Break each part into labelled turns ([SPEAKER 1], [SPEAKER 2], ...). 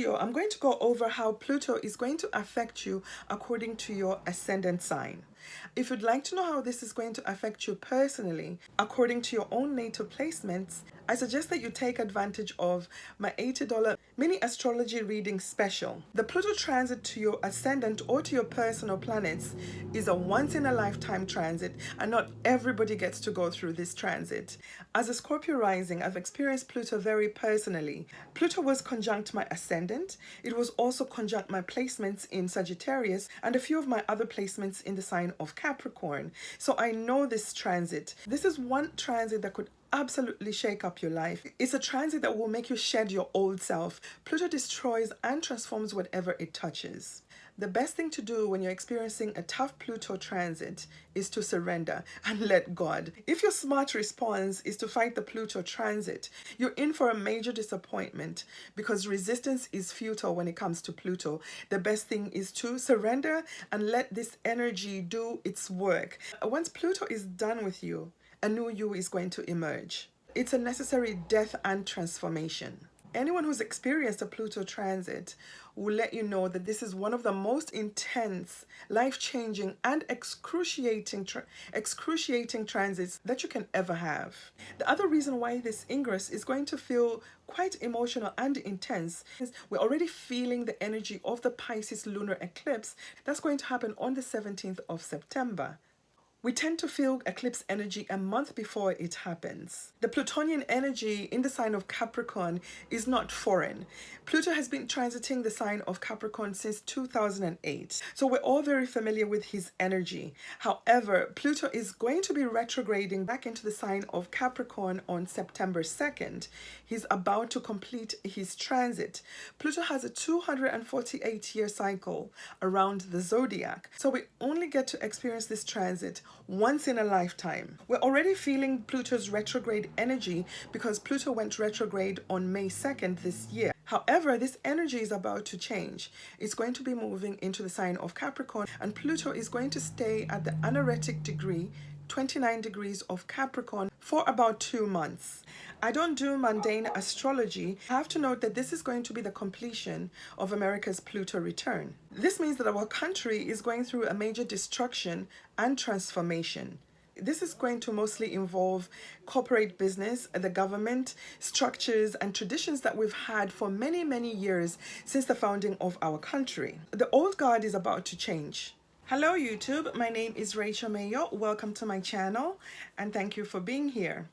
[SPEAKER 1] video, I'm going to go over how Pluto is going to affect you according to your ascendant sign. If you'd like to know how this is going to affect you personally, according to your own natal placements, I suggest that you take advantage of my $80 mini astrology reading special. The Pluto transit to your ascendant or to your personal planets is a once-in-a-lifetime transit, and not everybody gets to go through this transit. As a Scorpio rising, I've experienced Pluto very personally. Pluto was conjunct my ascendant. It was also conjunct my placements in Sagittarius and a few of my other placements in the sign of Capricorn. So I know this transit. This is one transit that could absolutely shake up your life. It's a transit that will make you shed your old self. Pluto destroys and transforms whatever it touches. The best thing to do when you're experiencing a tough Pluto transit is to surrender and let God. If your smart response is to fight the Pluto transit, you're in for a major disappointment because resistance is futile when it comes to Pluto. The best thing is to surrender and let this energy do its work. Once Pluto is done with you, a new you is going to emerge. It's a necessary death and transformation. Anyone who's experienced a Pluto transit will let you know that this is one of the most intense, life-changing, and excruciating transits that you can ever have. The other reason why this ingress is going to feel quite emotional and intense is we're already feeling the energy of the Pisces lunar eclipse that's going to happen on the 17th of September. We tend to feel eclipse energy a month before it happens. The Plutonian energy in the sign of Capricorn is not foreign. Pluto has been transiting the sign of Capricorn since 2008. So we're all very familiar with his energy. However, Pluto is going to be retrograding back into the sign of Capricorn on September 2nd. He's about to complete his transit. Pluto has a 248-year cycle around the zodiac. So we only get to experience this transit once in a lifetime. We're already feeling Pluto's retrograde energy because Pluto went retrograde on May 2nd this year. However, this energy is about to change. It's going to be moving into the sign of Capricorn, and Pluto is going to stay at the anoretic degree, 29 degrees of Capricorn, for about 2 months. I don't do mundane astrology. I have to note that this is going to be the completion of America's Pluto return. This means that our country is going through a major destruction and transformation. This is going to mostly involve corporate business, the government, structures, and traditions that we've had for many, many years since the founding of our country. The old guard is about to change. Hello YouTube, my name is Rachel Mayo. Welcome to my channel and thank you for being here.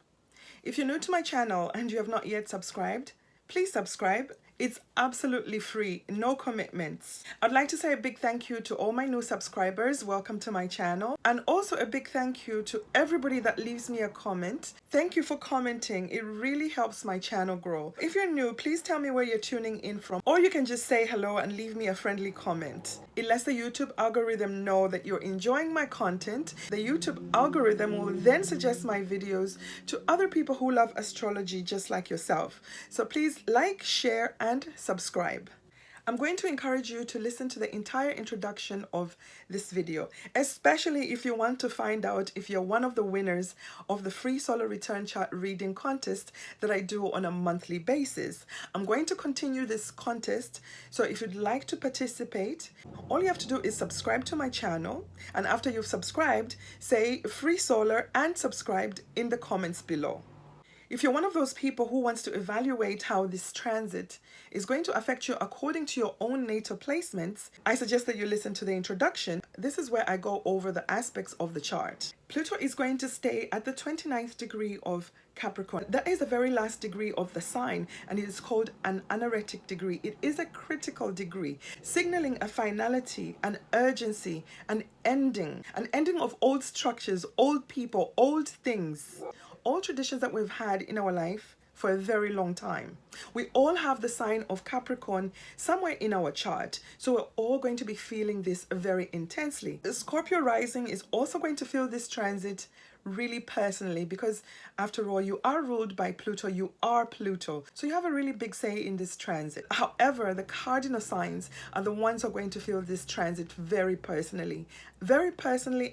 [SPEAKER 1] If you're new to my channel and you have not yet subscribed, please subscribe. It's absolutely free, no commitments. I'd like to say a big thank you to all my new subscribers. Welcome to my channel. And also a big thank you to everybody that leaves me a comment. Thank you for commenting. It really helps my channel grow. If you're new, please tell me where you're tuning in from, or you can just say hello and leave me a friendly comment. It lets the YouTube algorithm know that you're enjoying my content. The YouTube algorithm will then suggest my videos to other people who love astrology just like yourself. So please like, share, and subscribe. I'm going to encourage you to listen to the entire introduction of this video, especially if you want to find out if you're one of the winners of the free solar return chart reading contest that I do on a monthly basis. I'm going to continue this contest, so if you'd like to participate, all you have to do is subscribe to my channel, and after you've subscribed, say free solar and subscribed in the comments below. If you're one of those people who wants to evaluate how this transit is going to affect you according to your own natal placements, I suggest that you listen to the introduction. This is where I go over the aspects of the chart. Pluto is going to stay at the 29th degree of Capricorn. That is the very last degree of the sign, and it is called an anoretic degree. It is a critical degree, signaling a finality, an urgency, an ending of old structures, old people, old things, all traditions that we've had in our life for a very long time. We all have the sign of Capricorn somewhere in our chart, so we're all going to be feeling this very intensely. The Scorpio rising is also going to feel this transit really personally, because after all, you are ruled by Pluto, you are Pluto. So you have a really big say in this transit. However, the cardinal signs are the ones who are going to feel this transit very personally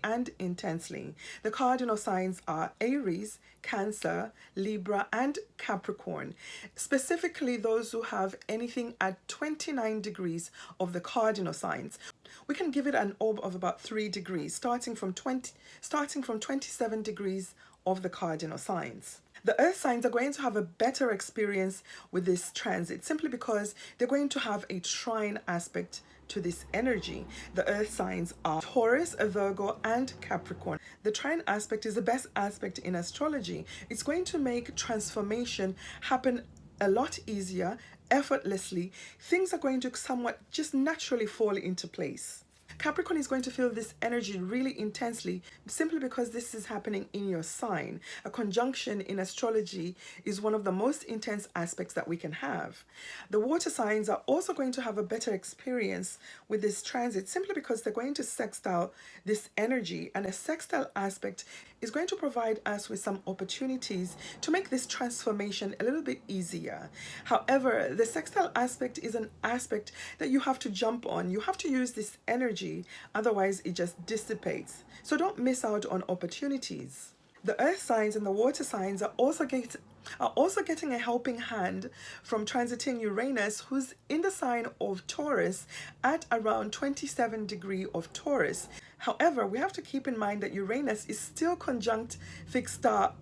[SPEAKER 1] and intensely. The cardinal signs are Aries, Cancer, Libra, and Capricorn. Specifically, those who have anything at 29 degrees of the cardinal signs. We can give it an orb of about 3 degrees, starting from 27 degrees of the cardinal signs. The earth signs are going to have a better experience with this transit simply because they're going to have a trine aspect to this energy. The earth signs are Taurus, Virgo, and Capricorn. The trine aspect is the best aspect in astrology. It's going to make transformation happen a lot easier, effortlessly. Things are going to somewhat just naturally fall into place. Capricorn is going to feel this energy really intensely simply because this is happening in your sign. A conjunction in astrology is one of the most intense aspects that we can have. The water signs are also going to have a better experience with this transit simply because they're going to sextile this energy, and a sextile aspect is going to provide us with some opportunities to make this transformation a little bit easier. However, the sextile aspect is an aspect that you have to jump on. You have to use this energy, otherwise it just dissipates. So don't miss out on opportunities. The earth signs and the water signs are also getting a helping hand from transiting Uranus, who's in the sign of Taurus at around 27 degrees of Taurus. However, we have to keep in mind that Uranus is still conjunct fixed star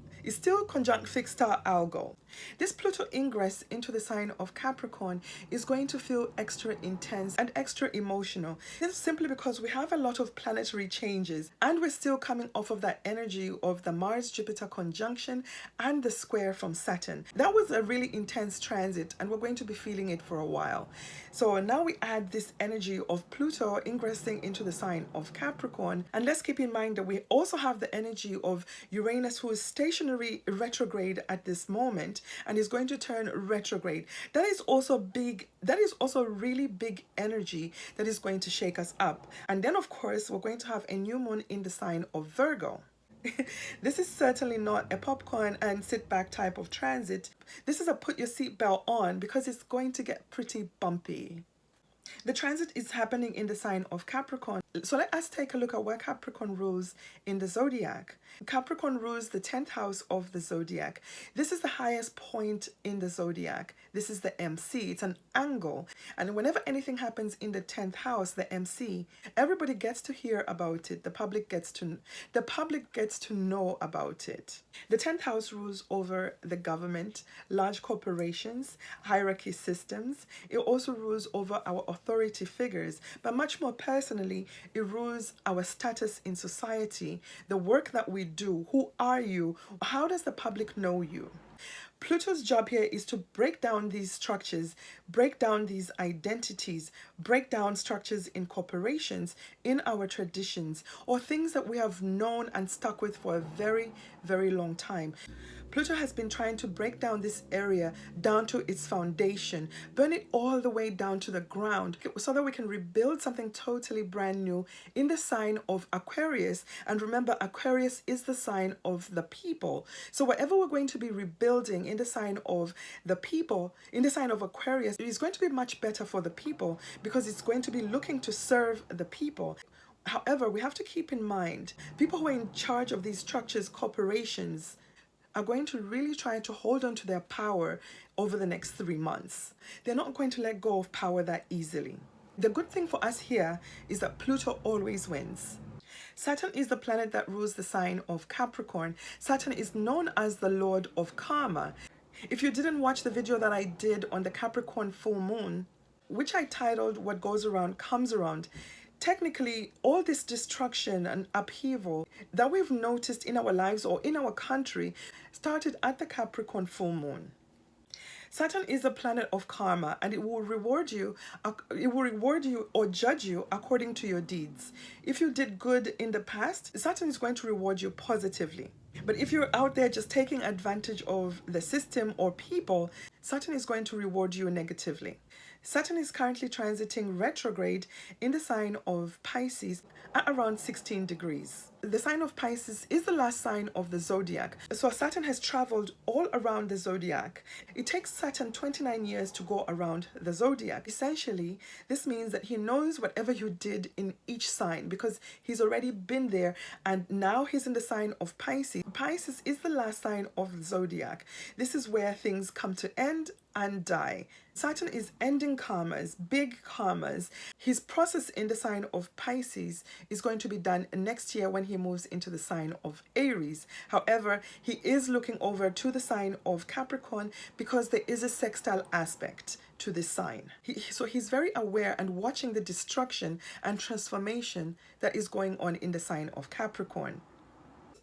[SPEAKER 1] Algol. This Pluto ingress into the sign of Capricorn is going to feel extra intense and extra emotional. This is simply because we have a lot of planetary changes and we're still coming off of that energy of the Mars-Jupiter conjunction and the square from Saturn. That was a really intense transit and we're going to be feeling it for a while. So now we add this energy of Pluto ingressing into the sign of Capricorn, and let's keep in mind that we also have the energy of Uranus, who is stationary retrograde at this moment and is going to turn retrograde. That is also big. That is also really big energy that is going to shake us up. And then of course we're going to have a new moon in the sign of Virgo. This is certainly not a popcorn and sit back type of transit. This is a put your seatbelt on, because it's going to get pretty bumpy. The transit is happening in the sign of Capricorn. So let us take a look at where Capricorn rules in the zodiac. Capricorn rules the 10th house of the zodiac. This is the highest point in the zodiac. This is the MC. It's an angle. And whenever anything happens in the 10th house, the MC, everybody gets to hear about it. The public gets to know about it. The 10th house rules over the government, large corporations, hierarchy systems. It also rules over our authority figures, but much more personally, it rules our status in society, the work that we do. Who are you? How does the public know you? Pluto's job here is to break down these structures, break down these identities, break down structures in corporations, in our traditions, or things that we have known and stuck with for a very, very long time. Pluto has been trying to break down this area down to its foundation, burn it all the way down to the ground, so that we can rebuild something totally brand new in the sign of Aquarius. And remember, Aquarius is the sign of the people. So whatever we're going to be rebuilding in the sign of the people, in the sign of Aquarius, it is going to be much better for the people, because it's going to be looking to serve the people. However, we have to keep in mind, people who are in charge of these structures, corporations, are going to really try to hold on to their power over the next 3 months. They're not going to let go of power that easily. The good thing for us here is that Pluto always wins. Saturn is the planet that rules the sign of Capricorn. Saturn is known as the Lord of Karma. If you didn't watch the video that I did on the Capricorn full moon, which I titled What Goes Around Comes Around, technically, all this destruction and upheaval that we've noticed in our lives or in our country started at the Capricorn full moon. Saturn is a planet of karma, and it will reward you or judge you according to your deeds. If you did good in the past, Saturn is going to reward you positively. But if you're out there just taking advantage of the system or people, Saturn is going to reward you negatively. Saturn is currently transiting retrograde in the sign of Pisces at around 16 degrees. The sign of Pisces is the last sign of the zodiac. So Saturn has traveled all around the zodiac. It takes Saturn 29 years to go around the zodiac. Essentially, this means that he knows whatever you did in each sign because he's already been there, and now he's in the sign of Pisces. Pisces is the last sign of the zodiac. This is where things come to end and die. Saturn is ending karmas, big karmas. His process in the sign of Pisces is going to be done next year when he moves into the sign of Aries. However, he is looking over to the sign of Capricorn because there is a sextile aspect to this sign. So he's very aware and watching the destruction and transformation that is going on in the sign of Capricorn.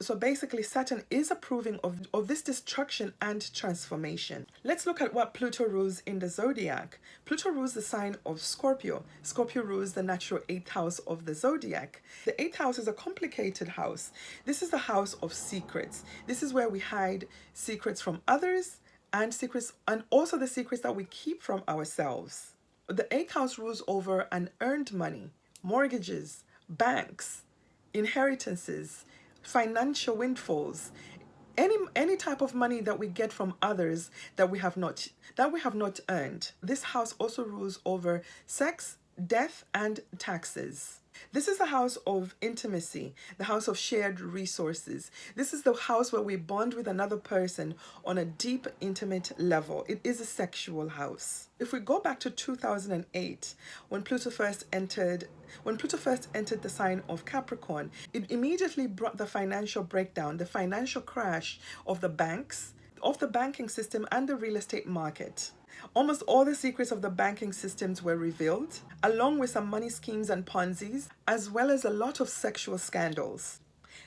[SPEAKER 1] So basically, Saturn is approving of this destruction and transformation. Let's look at what Pluto rules in the zodiac. Pluto rules the sign of Scorpio. Scorpio rules the natural 8th house of the zodiac. The 8th house is a complicated house. This is the house of secrets. This is where we hide secrets from others and also the secrets that we keep from ourselves. The 8th house rules over unearned money, mortgages, banks, inheritances, financial windfalls, any type of money that we get from others that we have not earned. This house also rules over sex, death, and taxes. This is the house of intimacy, the house of shared resources. This is the house where we bond with another person on a deep, intimate level. It is a sexual house. If we go back to 2008, when Pluto first entered the sign of Capricorn, it immediately brought the financial breakdown, the financial crash of the banks, of the banking system and the real estate market. Almost all the secrets of the banking systems were revealed, along with some money schemes and Ponzi's, as well as a lot of sexual scandals.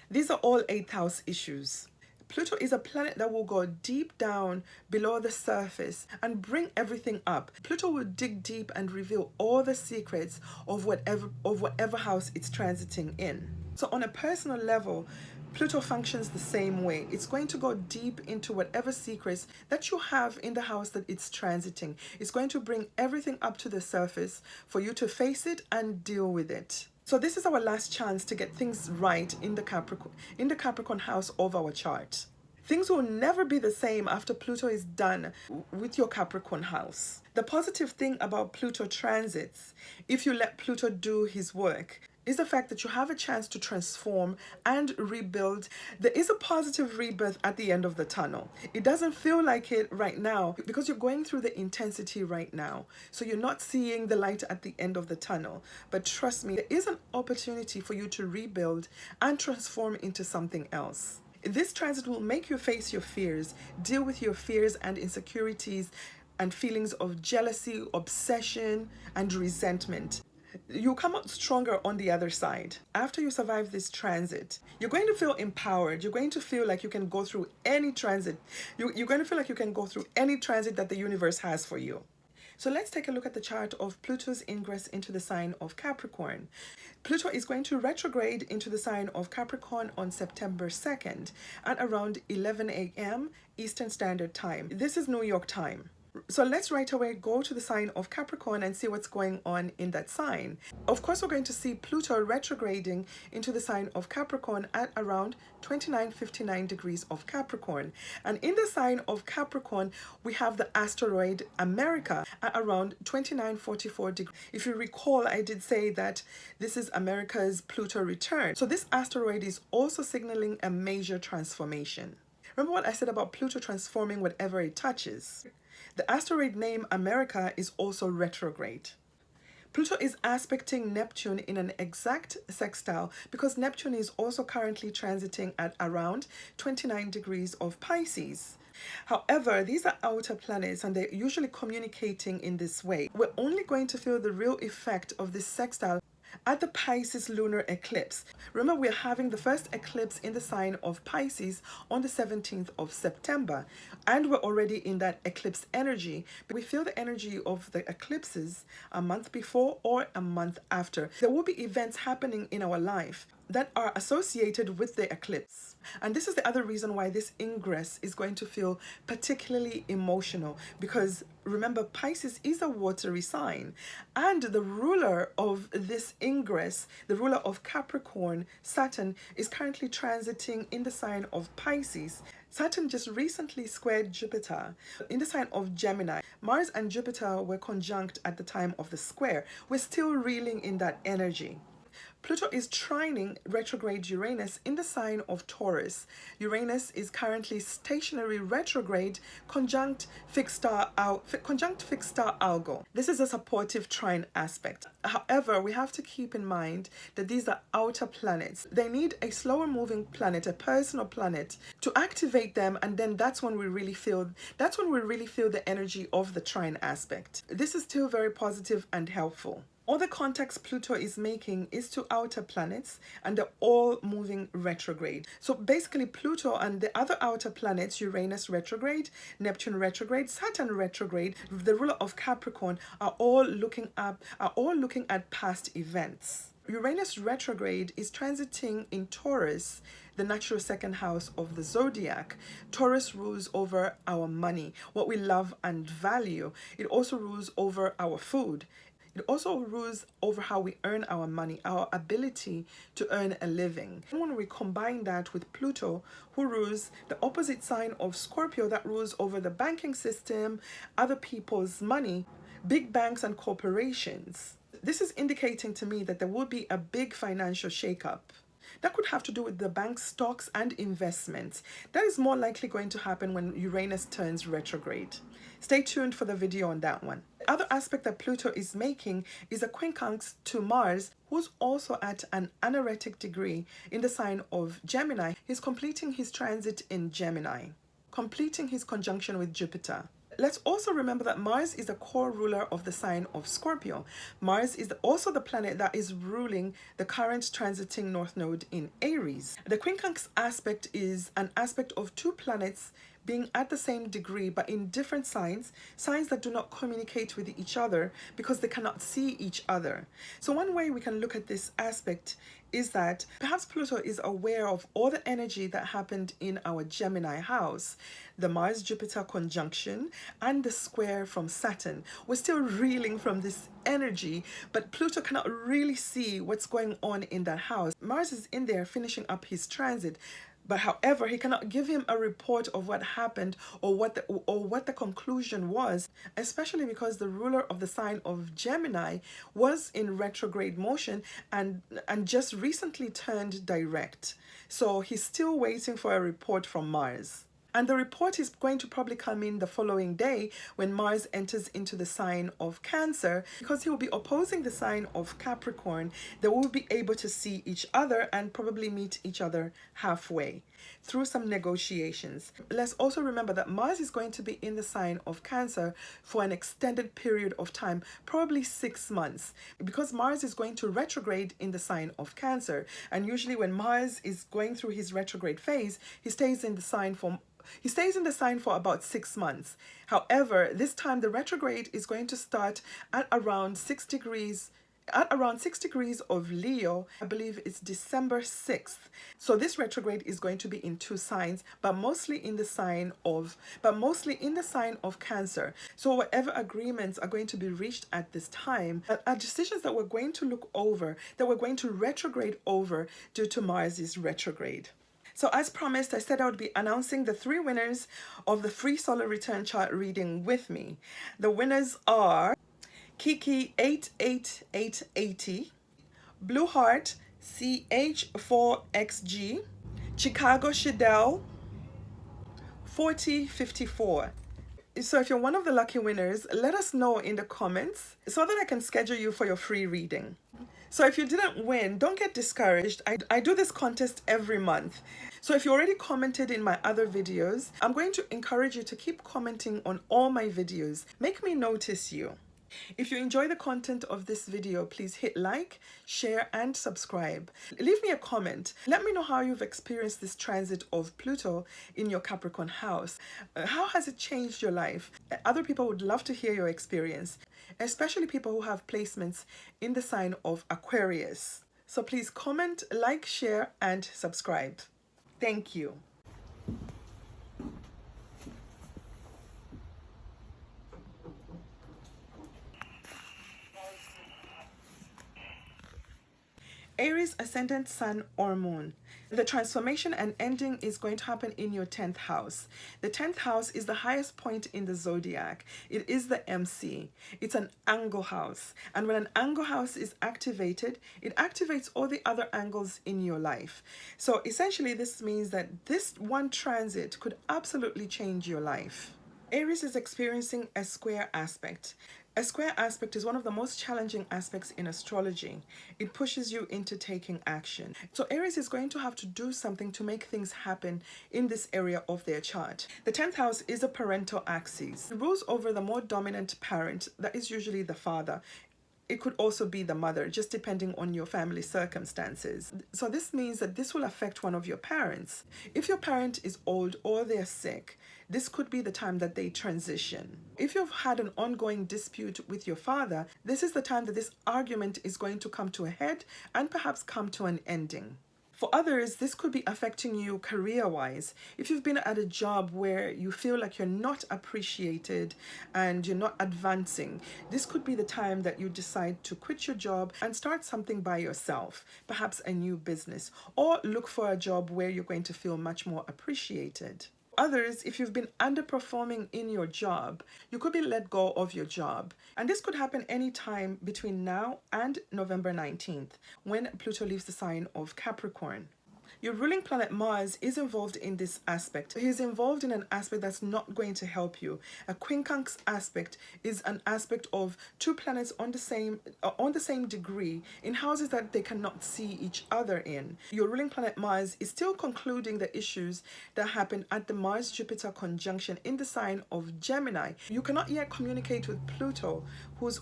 [SPEAKER 1] These are all 8th house issues. Pluto is a planet that will go deep down below the surface and bring everything up. Pluto will dig deep and reveal all the secrets of whatever house it's transiting in. So on a personal level, Pluto functions the same way. It's going to go deep into whatever secrets that you have in the house that it's transiting. It's going to bring everything up to the surface for you to face it and deal with it. So this is our last chance to get things right in the Capricorn house of our chart. Things will never be the same after Pluto is done with your Capricorn house. The positive thing about Pluto transits, if you let Pluto do his work, is the fact that you have a chance to transform and rebuild. There is a positive rebirth at the end of the tunnel. It doesn't feel like it right now because you're going through the intensity right now. So you're not seeing the light at the end of the tunnel. But trust me, there is an opportunity for you to rebuild and transform into something else. This transit will make you face your fears, deal with your fears and insecurities and feelings of jealousy, obsession, and resentment. You come out stronger on the other side. After you survive this transit, you're going to feel empowered. You're going to feel like you can go through any transit. You're going to feel like you can go through any transit that the universe has for you. So let's take a look at the chart of Pluto's ingress into the sign of Capricorn. Pluto is going to retrograde into the sign of Capricorn on September 2nd at around 11 a.m. Eastern Standard Time. This is New York time. So let's right away go to the sign of Capricorn and see what's going on in that sign. Of course, we're going to see Pluto retrograding into the sign of Capricorn at around 29:59 degrees of Capricorn. And in the sign of Capricorn, we have the asteroid America at around 29:44 degrees. If you recall, I did say that this is America's Pluto return. So this asteroid is also signaling a major transformation. Remember what I said about Pluto transforming whatever it touches? The asteroid name America is also retrograde. Pluto is aspecting Neptune in an exact sextile because Neptune is also currently transiting at around 29 degrees of Pisces. However, these are outer planets and they're usually communicating in this way. We're only going to feel the real effect of this sextile at the Pisces lunar eclipse. Remember, we're having the first eclipse in the sign of Pisces on the 17th of September, and we're already in that eclipse energy. We feel the energy of the eclipses a month before or a month after. There will be events happening in our life that are associated with the eclipse. And this is the other reason why this ingress is going to feel particularly emotional, because remember, Pisces is a watery sign, and the ruler of this ingress, the ruler of Capricorn, Saturn, is currently transiting in the sign of Pisces. Saturn just recently squared Jupiter in the sign of Gemini. Mars and Jupiter were conjunct at the time of the square. We're still reeling in that energy. Pluto is trining retrograde Uranus in the sign of Taurus. Uranus is currently stationary retrograde conjunct fixed star Algol. This is a supportive trine aspect. However, we have to keep in mind that these are outer planets. They need a slower moving planet, a personal planet, to activate them, and then that's when we really feel the energy of the trine aspect. This is still very positive and helpful. All the contacts Pluto is making is to outer planets, and they're all moving retrograde. So basically Pluto and the other outer planets, Uranus retrograde, Neptune retrograde, Saturn retrograde, the ruler of Capricorn, are all looking at past events. Uranus retrograde is transiting in Taurus, the natural second house of the zodiac. Taurus rules over our money, what we love and value. It also rules over our food. It also rules over how we earn our money, our ability to earn a living. And when we combine that with Pluto, who rules the opposite sign of Scorpio, that rules over the banking system, other people's money, big banks and corporations, this is indicating to me that there will be a big financial shakeup. That could have to do with the bank stocks and investments. That is more likely going to happen when Uranus turns retrograde. Stay tuned for the video on that one. The other aspect that Pluto is making is a quincunx to Mars, who's also at an anoretic degree in the sign of Gemini. He's completing his transit in Gemini, completing his conjunction with Jupiter. Let's also remember that Mars is the core ruler of the sign of Scorpio. Mars is also the planet that is ruling the current transiting North Node in Aries. The quincunx aspect is an aspect of two planets being at the same degree but in different signs that do not communicate with each other because they cannot see each other. So one way we can look at this aspect is that perhaps Pluto is aware of all the energy that happened in our Gemini house, the Mars-Jupiter conjunction and the square from Saturn. We're still reeling from this energy, but Pluto cannot really see what's going on in that house. Mars is in there finishing up his transit, but however, he cannot give him a report of what happened or what the conclusion was, especially because the ruler of the sign of Gemini was in retrograde motion and just recently turned direct. So he's still waiting for a report from Mars. And the report is going to probably come in the following day when Mars enters into the sign of Cancer, because he will be opposing the sign of Capricorn. They will be able to see each other and probably meet each other halfway through some negotiations. Let's also remember that Mars is going to be in the sign of Cancer for an extended period of time, probably 6 months, because Mars is going to retrograde in the sign of Cancer. And usually when Mars is going through his retrograde phase, he stays in the sign for about 6 months. However, this time the retrograde is going to start at around 6 degrees of Leo. I believe it's December 6th. So this retrograde is going to be in 2 signs, but mostly in the sign of Cancer. So whatever agreements are going to be reached at this time are decisions that we're going to look over, that we're going to retrograde over due to Mars's retrograde. So as promised, I said I would be announcing the 3 winners of the free solar return chart reading with me. The winners are Kiki 88880, Blue Heart CH4XG, Chicago Shidell 4054. So if you're one of the lucky winners, let us know in the comments so that I can schedule you for your free reading. So if you didn't win, don't get discouraged. I do this contest every month. So if you already commented in my other videos, I'm going to encourage you to keep commenting on all my videos. Make me notice you. If you enjoy the content of this video, please hit like, share, and subscribe. Leave me a comment. Let me know how you've experienced this transit of Pluto in your Capricorn house. How has it changed your life? Other people would love to hear your experience, especially people who have placements in the sign of Aquarius. So please comment, like, share, and subscribe. Thank you. Aries ascendant, sun or moon. The transformation and ending is going to happen in your 10th house. The 10th house is the highest point in the zodiac. It is the MC. It's an angle house. And when an angle house is activated, it activates all the other angles in your life. So essentially, this means that this one transit could absolutely change your life. Aries is experiencing a square aspect. A square aspect is one of the most challenging aspects in astrology. It pushes you into taking action. So Aries is going to have to do something to make things happen in this area of their chart. The 10th house is a parental axis. It rules over the more dominant parent, that is usually the father. It could also be the mother, just depending on your family circumstances. So this means that this will affect one of your parents. If your parent is old or they're sick, this could be the time that they transition. If you've had an ongoing dispute with your father, this is the time that this argument is going to come to a head and perhaps come to an ending. For others, this could be affecting you career-wise. If you've been at a job where you feel like you're not appreciated and you're not advancing, this could be the time that you decide to quit your job and start something by yourself, perhaps a new business, or look for a job where you're going to feel much more appreciated. Others, if you've been underperforming in your job, you could be let go of your job. And this could happen anytime between now and November 19th, when Pluto leaves the sign of Capricorn. Your ruling planet Mars is involved in this aspect. He's involved in an aspect that's not going to help you. A quincunx aspect is an aspect of two planets on the same degree in houses that they cannot see each other in. Your ruling planet Mars is still concluding the issues that happened at the Mars-Jupiter conjunction in the sign of Gemini. You cannot yet communicate with Pluto, who's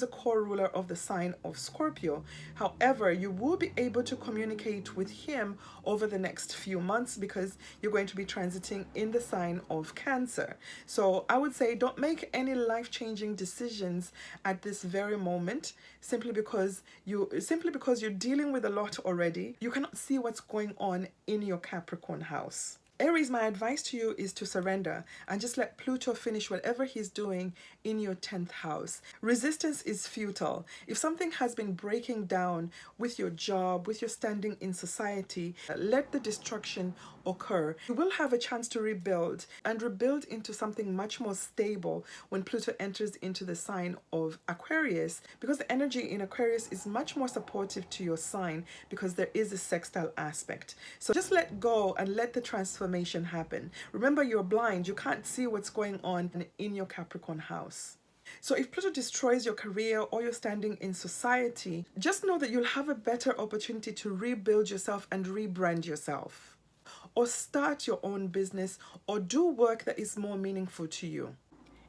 [SPEAKER 1] a core ruler of the sign of Scorpio. However, you will be able to communicate with him over the next few months because you're going to be transiting in the sign of Cancer. So I would say don't make any life-changing decisions at this very moment simply because you're dealing with a lot already. You cannot see what's going on in your Capricorn house. Aries, my advice to you is to surrender and just let Pluto finish whatever he's doing in your 10th house. Resistance is futile. If something has been breaking down with your job, with your standing in society, let the destruction occur. You will have a chance to rebuild and rebuild into something much more stable when Pluto enters into the sign of Aquarius, because the energy in Aquarius is much more supportive to your sign because there is a sextile aspect. So just let go and let the transformation happen. Remember, you're blind. You can't see what's going on in your Capricorn house. So if Pluto destroys your career or your standing in society, just know that you'll have a better opportunity to rebuild yourself and rebrand yourself, or start your own business, or do work that is more meaningful to you.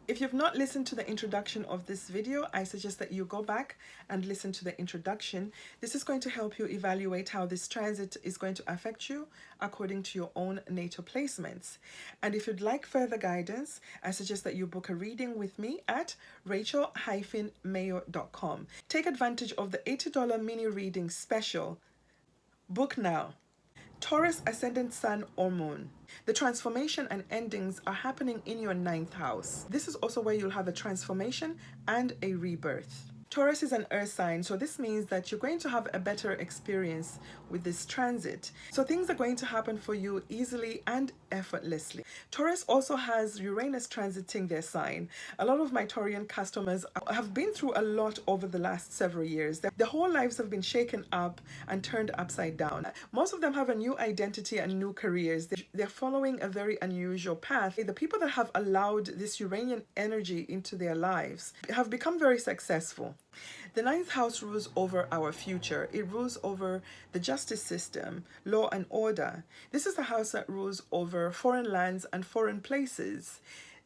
[SPEAKER 1] If you've not listened to the introduction of this video, I suggest that you go back and listen to the introduction. This is going to help you evaluate how this transit is going to affect you according to your own natal placements. And if you'd like further guidance, I suggest that you book a reading with me at rachel-mayo.com. Take advantage of the $80 mini reading special. Book now. Taurus ascendant, sun or moon. The transformation and endings are happening in your 9th house. This is also where you'll have a transformation and a rebirth. Taurus is an earth sign, so this means that you're going to have a better experience with this transit. So things are going to happen for you easily and effortlessly. Taurus also has Uranus transiting their sign. A lot of my Taurian customers have been through a lot over the last several years. Their whole lives have been shaken up and turned upside down. Most of them have a new identity and new careers. They're following a very unusual path. The people that have allowed this Uranian energy into their lives have become very successful. The 9th house rules over our future. It rules over the justice system, law and order. This is the house that rules over foreign lands and foreign places.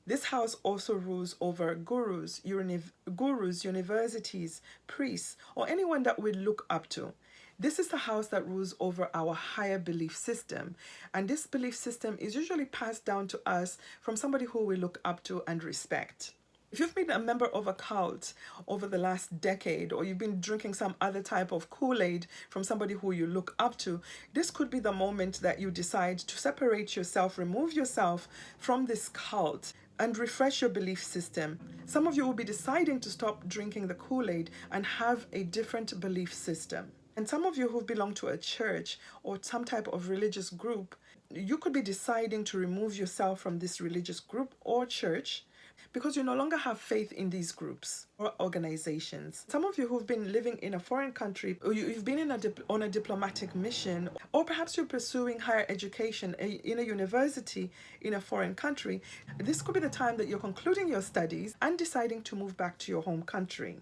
[SPEAKER 1] This house also rules over gurus, universities, priests, or anyone that we look up to. This is the house that rules over our higher belief system. And this belief system is usually passed down to us from somebody who we look up to and respect. If you've been a member of a cult over the last decade, or you've been drinking some other type of Kool-Aid from somebody who you look up to, this could be the moment that you decide to separate yourself, remove yourself from this cult, and refresh your belief system. Some of you will be deciding to stop drinking the Kool-Aid and have a different belief system. And some of you who belong to a church or some type of religious group, you could be deciding to remove yourself from this religious group or church because you no longer have faith in these groups or organizations. Some of you who've been living in a foreign country, or you've been on a diplomatic mission, or perhaps you're pursuing higher education in a university in a foreign country, this could be the time that you're concluding your studies and deciding to move back to your home country.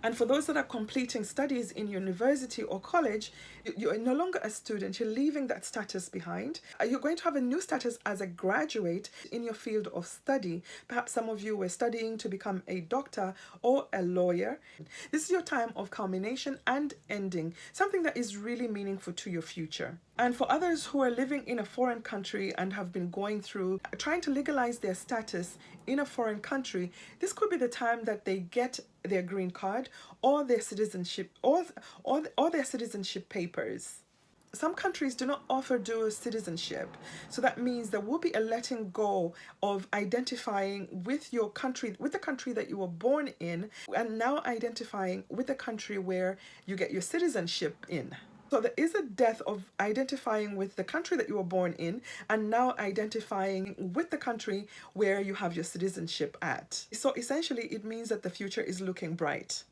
[SPEAKER 1] And for those that are completing studies in university or college, you're no longer a student, you're leaving that status behind. You're going to have a new status as a graduate in your field of study. Perhaps some of you were studying to become a doctor or a lawyer. This is your time of culmination and ending, something that is really meaningful to your future. And for others who are living in a foreign country and have been going through trying to legalize their status in a foreign country, this could be the time that they get their green card or their citizenship or their citizenship papers. Some countries do not offer dual citizenship, so that means there will be a letting go of identifying with your country, with the country that you were born in, and now identifying with the country where you get your citizenship in. So there is a death of identifying with the country that you were born in and now identifying with the country where you have your citizenship at. So essentially it means that the future is looking bright.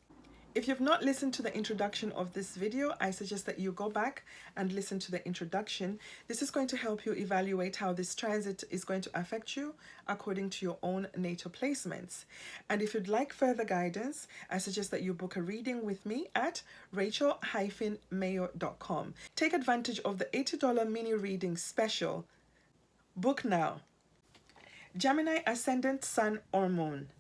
[SPEAKER 1] If you've not listened to the introduction of this video, I suggest that you go back and listen to the introduction. This is going to help you evaluate how this transit is going to affect you according to your own natal placements. And if you'd like further guidance, I suggest that you book a reading with me at rachel-mayo.com. Take advantage of the $80 mini reading special. Book now. Gemini ascendant, sun or moon.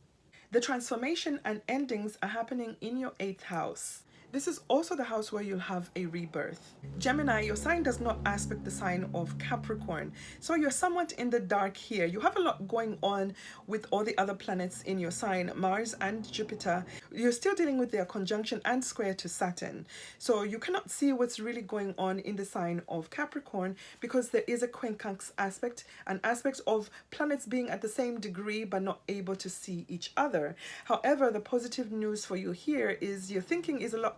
[SPEAKER 1] The transformation and endings are happening in your 8th house. This is also the house where you'll have a rebirth. Gemini, your sign does not aspect the sign of Capricorn. So you're somewhat in the dark here. You have a lot going on with all the other planets in your sign, Mars and Jupiter. You're still dealing with their conjunction and square to Saturn. So you cannot see what's really going on in the sign of Capricorn because there is a quincunx aspect, an aspect of planets being at the same degree but not able to see each other. However, the positive news for you here is your thinking is a lot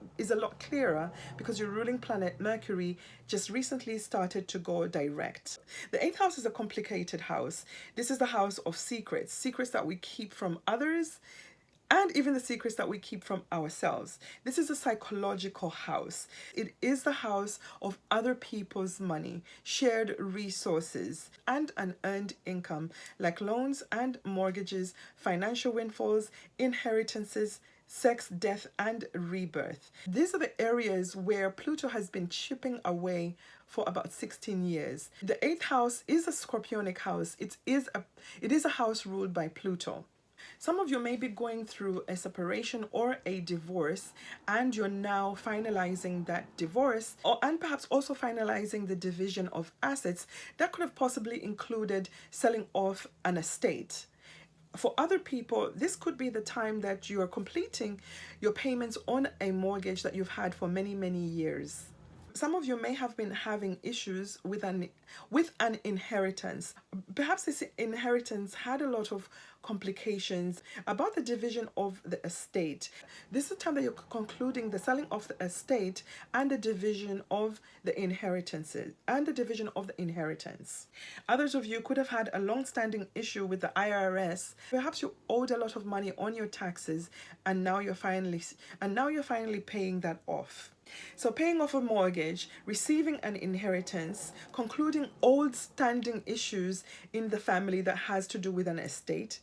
[SPEAKER 1] clearer because your ruling planet Mercury just recently started to go direct. The 8th house is a complicated house. This is the house of secrets, secrets that we keep from others, and even the secrets that we keep from ourselves. This is a psychological house. It is the house of other people's money, shared resources, and an earned income like loans and mortgages, financial windfalls, inheritances, sex, death, and rebirth. These are the areas where Pluto has been chipping away for about 16 years. The 8th house is a scorpionic house. It is a house ruled by Pluto. Some of you may be going through a separation or a divorce, and you're now finalizing that divorce, and perhaps also finalizing the division of assets that could have possibly included selling off an estate. For other people, this could be the time that you are completing your payments on a mortgage that you've had for many, many years. Some of you may have been having issues with an inheritance. Perhaps this inheritance had a lot of complications about the division of the estate. This is the time that you're concluding the selling of the estate and the division of the inheritances and the division of the inheritance. Others of you could have had a long-standing issue with the IRS. Perhaps you owed a lot of money on your taxes, and now you're finally paying that off. So paying off a mortgage, receiving an inheritance, concluding old standing issues in the family that has to do with an estate.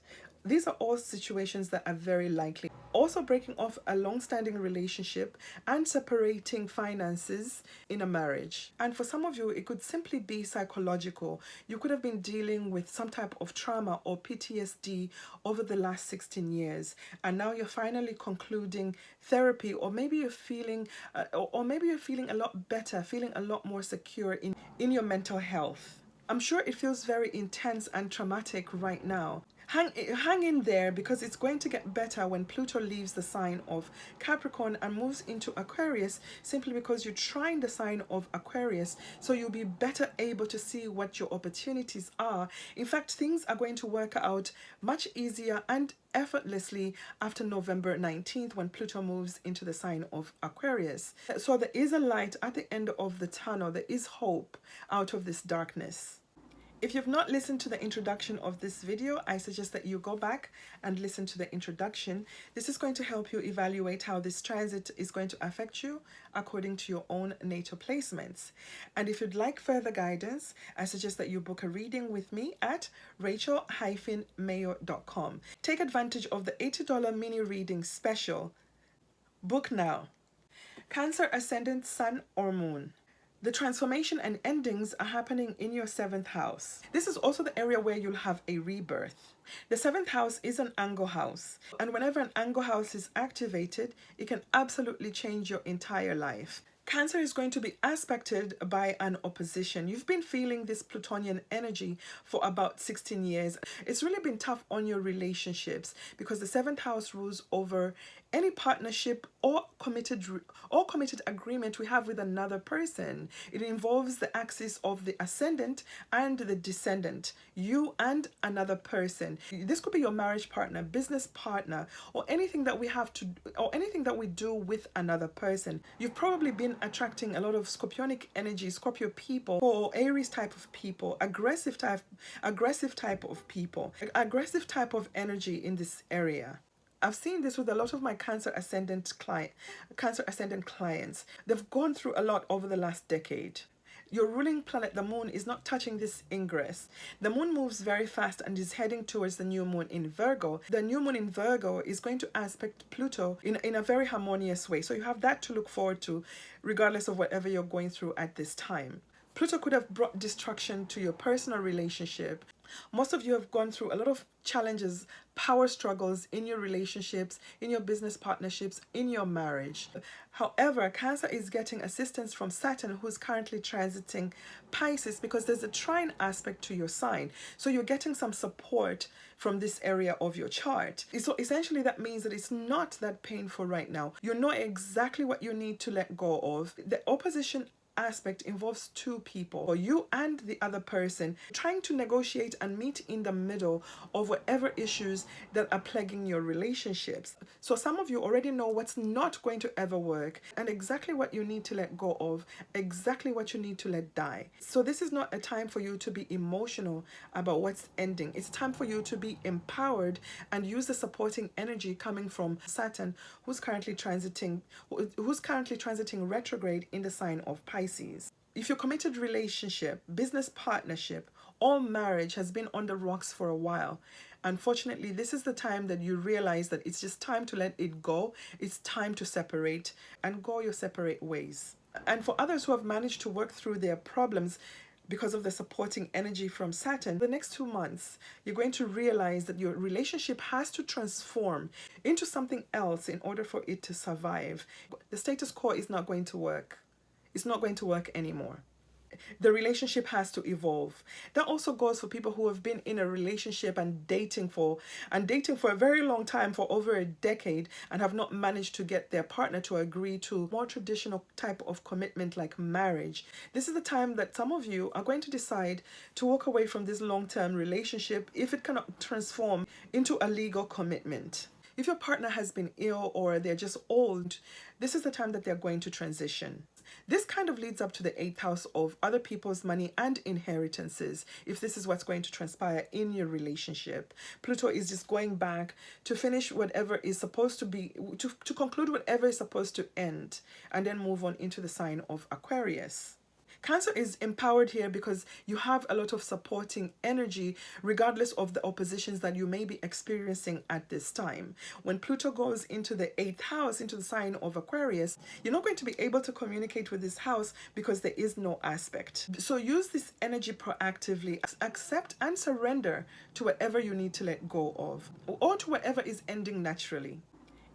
[SPEAKER 1] These are all situations that are very likely. Also breaking off a long-standing relationship and separating finances in a marriage. And for some of you, it could simply be psychological. You could have been dealing with some type of trauma or PTSD over the last 16 years. And now you're finally concluding therapy, or maybe you're feeling a lot better, feeling a lot more secure in your mental health. I'm sure it feels very intense and traumatic right now. Hang in there, because it's going to get better when Pluto leaves the sign of Capricorn and moves into Aquarius, simply because you're trying the sign of Aquarius, so you'll be better able to see what your opportunities are. In fact, things are going to work out much easier and effortlessly after November 19th, when Pluto moves into the sign of Aquarius. So there is a light at the end of the tunnel. There is hope out of this darkness. If you've not listened to the introduction of this video, I suggest that you go back and listen to the introduction. This is going to help you evaluate how this transit is going to affect you according to your own natal placements. And if you'd like further guidance, I suggest that you book a reading with me at rachel-mayo.com. Take advantage of the $80 mini reading special. Book now. Cancer, ascendant, sun or moon. The transformation and endings are happening in your 7th house. This is also the area where you'll have a rebirth. The 7th house is an angle house, and whenever an angle house is activated, it can absolutely change your entire life. Cancer is going to be aspected by an opposition. You've been feeling this Plutonian energy for about 16 years. It's really been tough on your relationships, because the 7th house rules over any partnership or committed agreement we have with another person. It involves the axis of the ascendant and the descendant, you and another person. This could be your marriage partner, business partner, or anything that we do with another person. You've probably been attracting a lot of Scorpionic energy, Scorpio people, or Aries type of people, aggressive type of people, aggressive type of energy in this area. I've seen this with a lot of my Cancer ascendant clients. They've gone through a lot over the last decade. Your ruling planet, the moon, is not touching this ingress. The moon moves very fast and is heading towards the new moon in Virgo. The new moon in Virgo is going to aspect Pluto in a very harmonious way. So you have that to look forward to, regardless of whatever you're going through at this time. Pluto could have brought destruction to your personal relationship. Most of you have gone through a lot of challenges, power struggles in your relationships, in your business partnerships, in your marriage. However, Cancer is getting assistance from Saturn, who's currently transiting Pisces, because there's a trine aspect to your sign. So you're getting some support from this area of your chart. So essentially that means that it's not that painful right now. You know exactly what you need to let go of. The opposition aspect involves two people, or you and the other person, trying to negotiate and meet in the middle of whatever issues that are plaguing your relationships. So some of you already know what's not going to ever work, and exactly what you need to let go of, exactly what you need to let die. So this is not a time for you to be emotional about what's ending. It's time for you to be empowered and use the supporting energy coming from Saturn, who's currently transiting retrograde in the sign of Pisces. If your committed relationship, business partnership, or marriage has been on the rocks for a while, unfortunately, this is the time that you realize that it's just time to let it go. It's time to separate and go your separate ways. And for others who have managed to work through their problems because of the supporting energy from Saturn, the next 2 months, you're going to realize that your relationship has to transform into something else in order for it to survive. The status quo is not going to work. It's not going to work anymore. The relationship has to evolve. That also goes for people who have been in a relationship and dating for a very long time, for over a decade, and have not managed to get their partner to agree to more traditional type of commitment like marriage. This is the time that some of you are going to decide to walk away from this long-term relationship if it cannot transform into a legal commitment. If your partner has been ill or they're just old, this is the time that they're going to transition. This kind of leads up to the 8th house of other people's money and inheritances, if this is what's going to transpire in your relationship. Pluto is just going back to finish whatever is supposed to be, to conclude whatever is supposed to end, and then move on into the sign of Aquarius. Cancer is empowered here because you have a lot of supporting energy regardless of the oppositions that you may be experiencing at this time. When Pluto goes into the 8th house, into the sign of Aquarius, you're not going to be able to communicate with this house because there is no aspect. So use this energy proactively. Accept and surrender to whatever you need to let go of, or to whatever is ending naturally.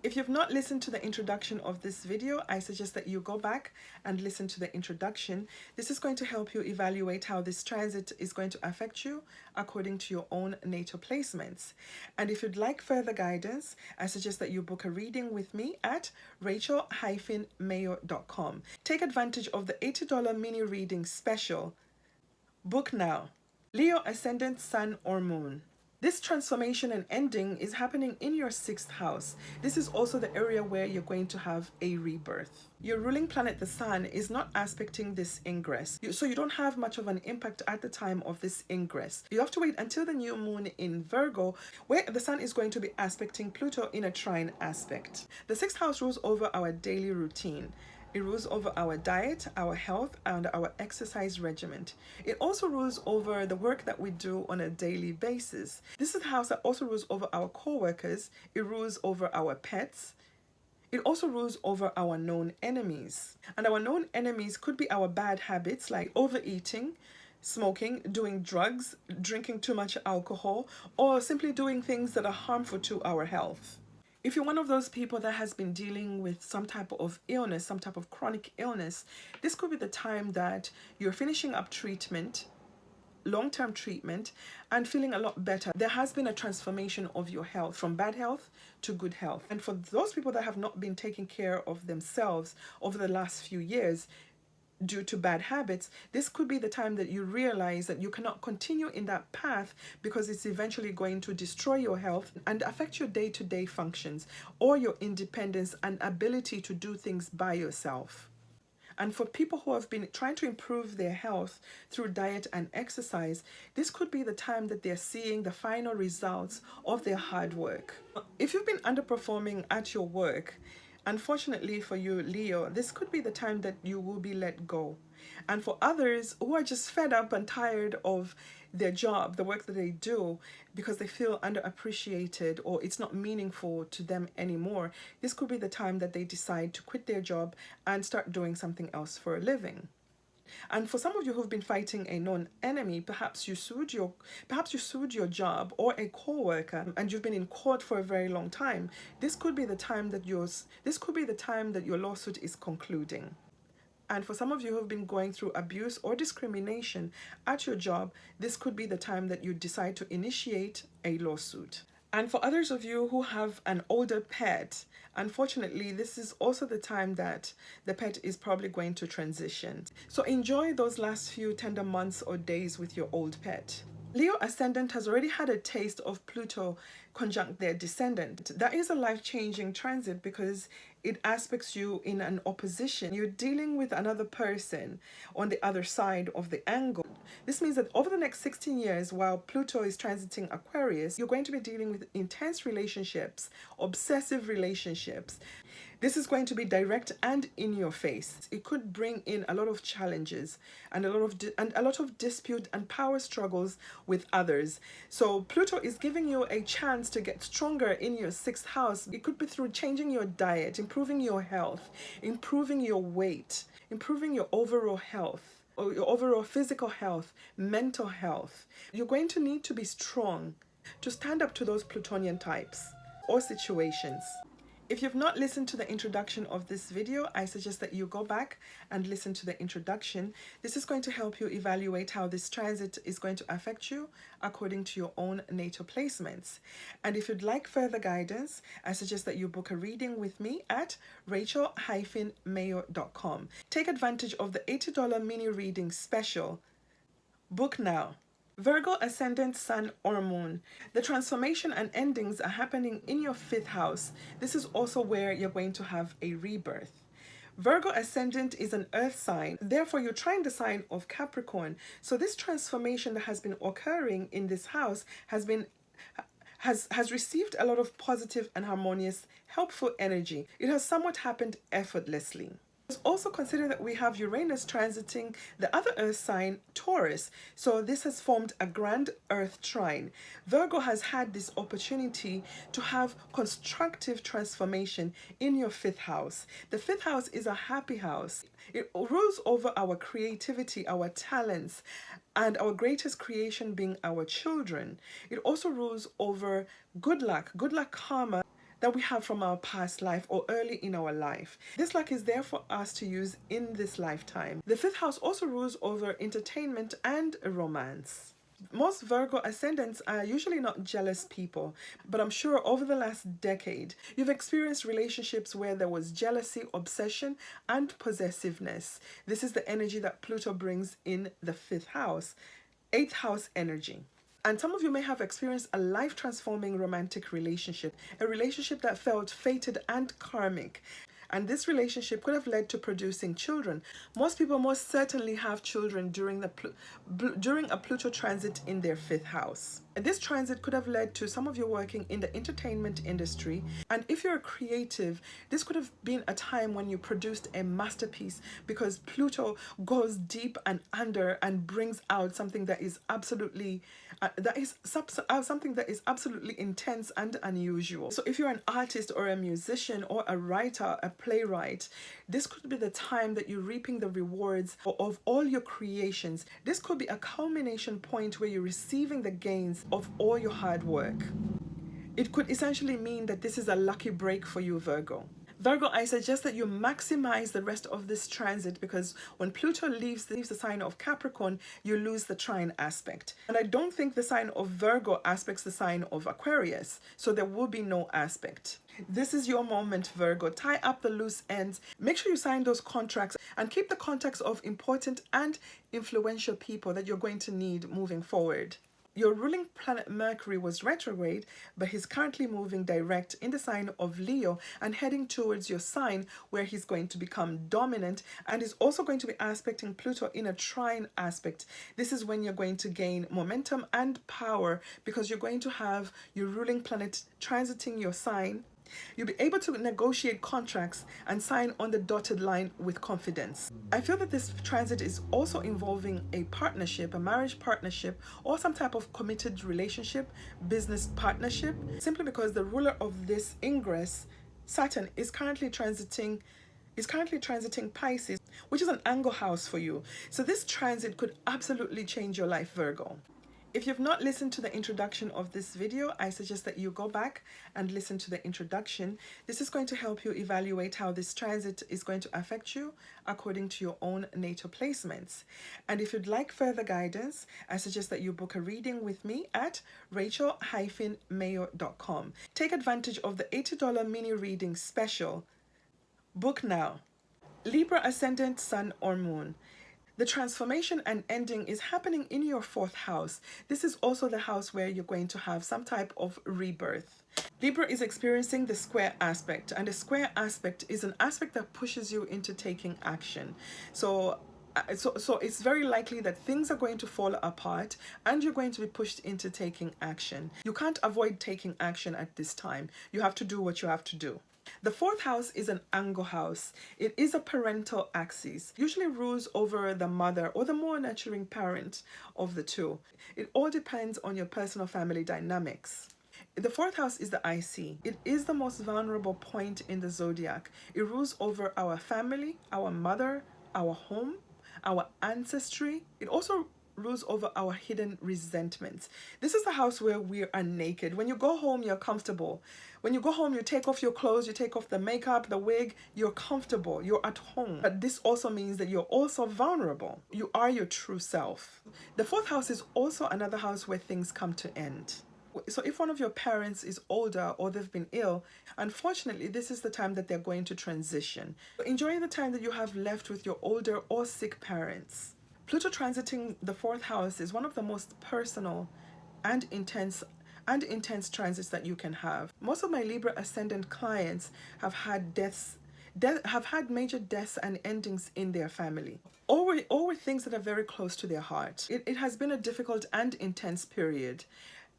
[SPEAKER 1] If you've not listened to the introduction of this video, I suggest that you go back and listen to the introduction. This is going to help you evaluate how this transit is going to affect you according to your own natal placements. And if you'd like further guidance, I suggest that you book a reading with me at rachel-mayo.com. Take advantage of the $80 mini reading special. Book now. Leo ascendant, sun or moon. This transformation and ending is happening in your 6th house. This is also the area where you're going to have a rebirth. Your ruling planet, the sun, is not aspecting this ingress. So you don't have much of an impact at the time of this ingress. You have to wait until the new moon in Virgo, where the sun is going to be aspecting Pluto in a trine aspect. The 6th house rules over our daily routine. It rules over our diet, our health, and our exercise regimen. It also rules over the work that we do on a daily basis. This is the house that also rules over our co-workers. It rules over our pets. It also rules over our known enemies. And our known enemies could be our bad habits like overeating, smoking, doing drugs, drinking too much alcohol, or simply doing things that are harmful to our health. If you're one of those people that has been dealing with some type of illness, some type of chronic illness, this could be the time that you're finishing up treatment, long-term treatment, and feeling a lot better. There has been a transformation of your health from bad health to good health. And for those people that have not been taking care of themselves over the last few years, due to bad habits, this could be the time that you realize that you cannot continue in that path because it's eventually going to destroy your health and affect your day-to-day functions or your independence and ability to do things by yourself. And for people who have been trying to improve their health through diet and exercise, this could be the time that they're seeing the final results of their hard work. If you've been underperforming at your work, unfortunately for you, Leo, this could be the time that you will be let go. And for others who are just fed up and tired of their job, the work that they do, because they feel underappreciated or it's not meaningful to them anymore, this could be the time that they decide to quit their job and start doing something else for a living. And for some of you who've been fighting a known enemy, perhaps you sued your job or a co-worker and you've been in court for a very long time. This could be the time that your lawsuit is concluding. And for some of you who've been going through abuse or discrimination at your job, this could be the time that you decide to initiate a lawsuit. And for others of you who have an older pet, unfortunately, this is also the time that the pet is probably going to transition. So enjoy those last few tender months or days with your old pet. Leo ascendant has already had a taste of Pluto conjunct their descendant. That is a life-changing transit because it aspects you in an opposition. You're dealing with another person on the other side of the angle. This means that over the next 16 years, while Pluto is transiting Aquarius, you're going to be dealing with intense relationships, obsessive relationships. This is going to be direct and in your face. It could bring in a lot of challenges and a lot of dispute and power struggles with others. So Pluto is giving you a chance to get stronger in your 6th house. It could be through changing your diet, improving your health, improving your weight, improving your overall health, or your overall physical health, mental health. You're going to need to be strong to stand up to those Plutonian types or situations. If you've not listened to the introduction of this video, I suggest that you go back and listen to the introduction. This is going to help you evaluate how this transit is going to affect you according to your own natal placements. And if you'd like further guidance, I suggest that you book a reading with me at rachel-mayo.com. Take advantage of the $80 mini reading special. Book now. Virgo ascendant, sun or moon. The transformation and endings are happening in your 5th house. This is also where you're going to have a rebirth. Virgo ascendant is an earth sign. Therefore, you're trying the sign of Capricorn. So this transformation that has been occurring in this house has received a lot of positive and harmonious, helpful energy. It has somewhat happened effortlessly. Also consider that we have Uranus transiting the other earth sign, Taurus. So this has formed a grand earth trine. Virgo has had this opportunity to have constructive transformation in your 5th house. The 5th house is a happy house. It rules over our creativity, our talents, and our greatest creation being our children. It also rules over good luck karma, that we have from our past life or early in our life. This luck is there for us to use in this lifetime. The fifth house also rules over entertainment and romance. Most Virgo ascendants are usually not jealous people, but I'm sure over the last decade, you've experienced relationships where there was jealousy, obsession, and possessiveness. This is the energy that Pluto brings in the fifth house, eighth house energy. And some of you may have experienced a life-transforming romantic relationship, a relationship that felt fated and karmic. And this relationship could have led to producing children. Most people most certainly have children during a Pluto transit in their fifth house. And this transit could have led to some of you working in the entertainment industry. And if you're a creative, this could have been a time when you produced a masterpiece, because Pluto goes deep and under and brings out something that is absolutely something that is absolutely intense and unusual. So if you're an artist or a musician or a writer, a playwright, this could be the time that you're reaping the rewards of all your creations. This could be a culmination point where you're receiving the gains of all your hard work. It could essentially mean that this is a lucky break for you, Virgo. Virgo, I suggest that you maximize the rest of this transit, because when Pluto leaves the sign of Capricorn, you lose the trine aspect. And I don't think the sign of Virgo aspects the sign of Aquarius, so there will be no aspect. This is your moment, Virgo. Tie up the loose ends. Make sure you sign those contracts and keep the contacts of important and influential people that you're going to need moving forward. Your ruling planet Mercury was retrograde, but he's currently moving direct in the sign of Leo and heading towards your sign, where he's going to become dominant, and is also going to be aspecting Pluto in a trine aspect. This is when you're going to gain momentum and power, because you're going to have your ruling planet transiting your sign. You'll be able to negotiate contracts and sign on the dotted line with confidence. I feel that this transit is also involving a partnership, a marriage partnership, or some type of committed relationship, business partnership, simply because the ruler of this ingress, Saturn, is currently transiting Pisces, which is an angle house for you. So this transit could absolutely change your life, Virgo. If you've not listened to the introduction of this video, I suggest that you go back and listen to the introduction. This is going to help you evaluate how this transit is going to affect you according to your own natal placements. And if you'd like further guidance, I suggest that you book a reading with me at rachel-mayo.com. Take advantage of the $80 mini reading special. Book now. Libra ascendant, sun or moon. The transformation and ending is happening in your fourth house. This is also the house where you're going to have some type of rebirth. Libra is experiencing the square aspect, and the square aspect is an aspect that pushes you into taking action. So it's very likely that things are going to fall apart and you're going to be pushed into taking action. You can't avoid taking action at this time. You have to do what you have to do. The fourth house is an angle house. It is a parental axis. Usually rules over the mother or the more nurturing parent of the two. It all depends on your personal family dynamics. The fourth house is the IC. It is the most vulnerable point in the zodiac. It rules over our family, our mother, our home, our ancestry. It also rules over our hidden resentments. This is the house where we are naked. When you go home, you're comfortable. When you go home, you take off your clothes, you take off the makeup, the wig, you're comfortable, you're at home. But this also means that you're also vulnerable. You are your true self. The fourth house is also another house where things come to end. So if one of your parents is older or they've been ill, unfortunately, this is the time that they're going to transition. Enjoy the time that you have left with your older or sick parents. Pluto transiting the fourth house is one of the most personal and intense transits that you can have. Most of my Libra ascendant clients have had major deaths and endings in their family, or with things that are very close to their heart. It has been a difficult and intense period.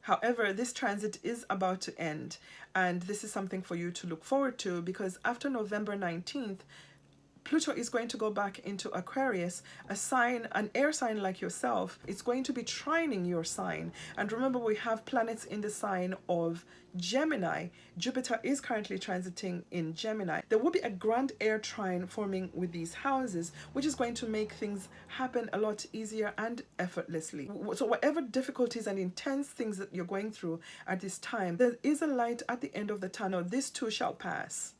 [SPEAKER 1] However, this transit is about to end, and this is something for you to look forward to, because after November 19th, Pluto is going to go back into Aquarius, a sign, an air sign like yourself. It's going to be trining your sign. And remember, we have planets in the sign of Gemini. Jupiter is currently transiting in Gemini. There will be a grand air trine forming with these houses, which is going to make things happen a lot easier and effortlessly. So whatever difficulties and intense things that you're going through at this time, there is a light at the end of the tunnel. This too shall pass.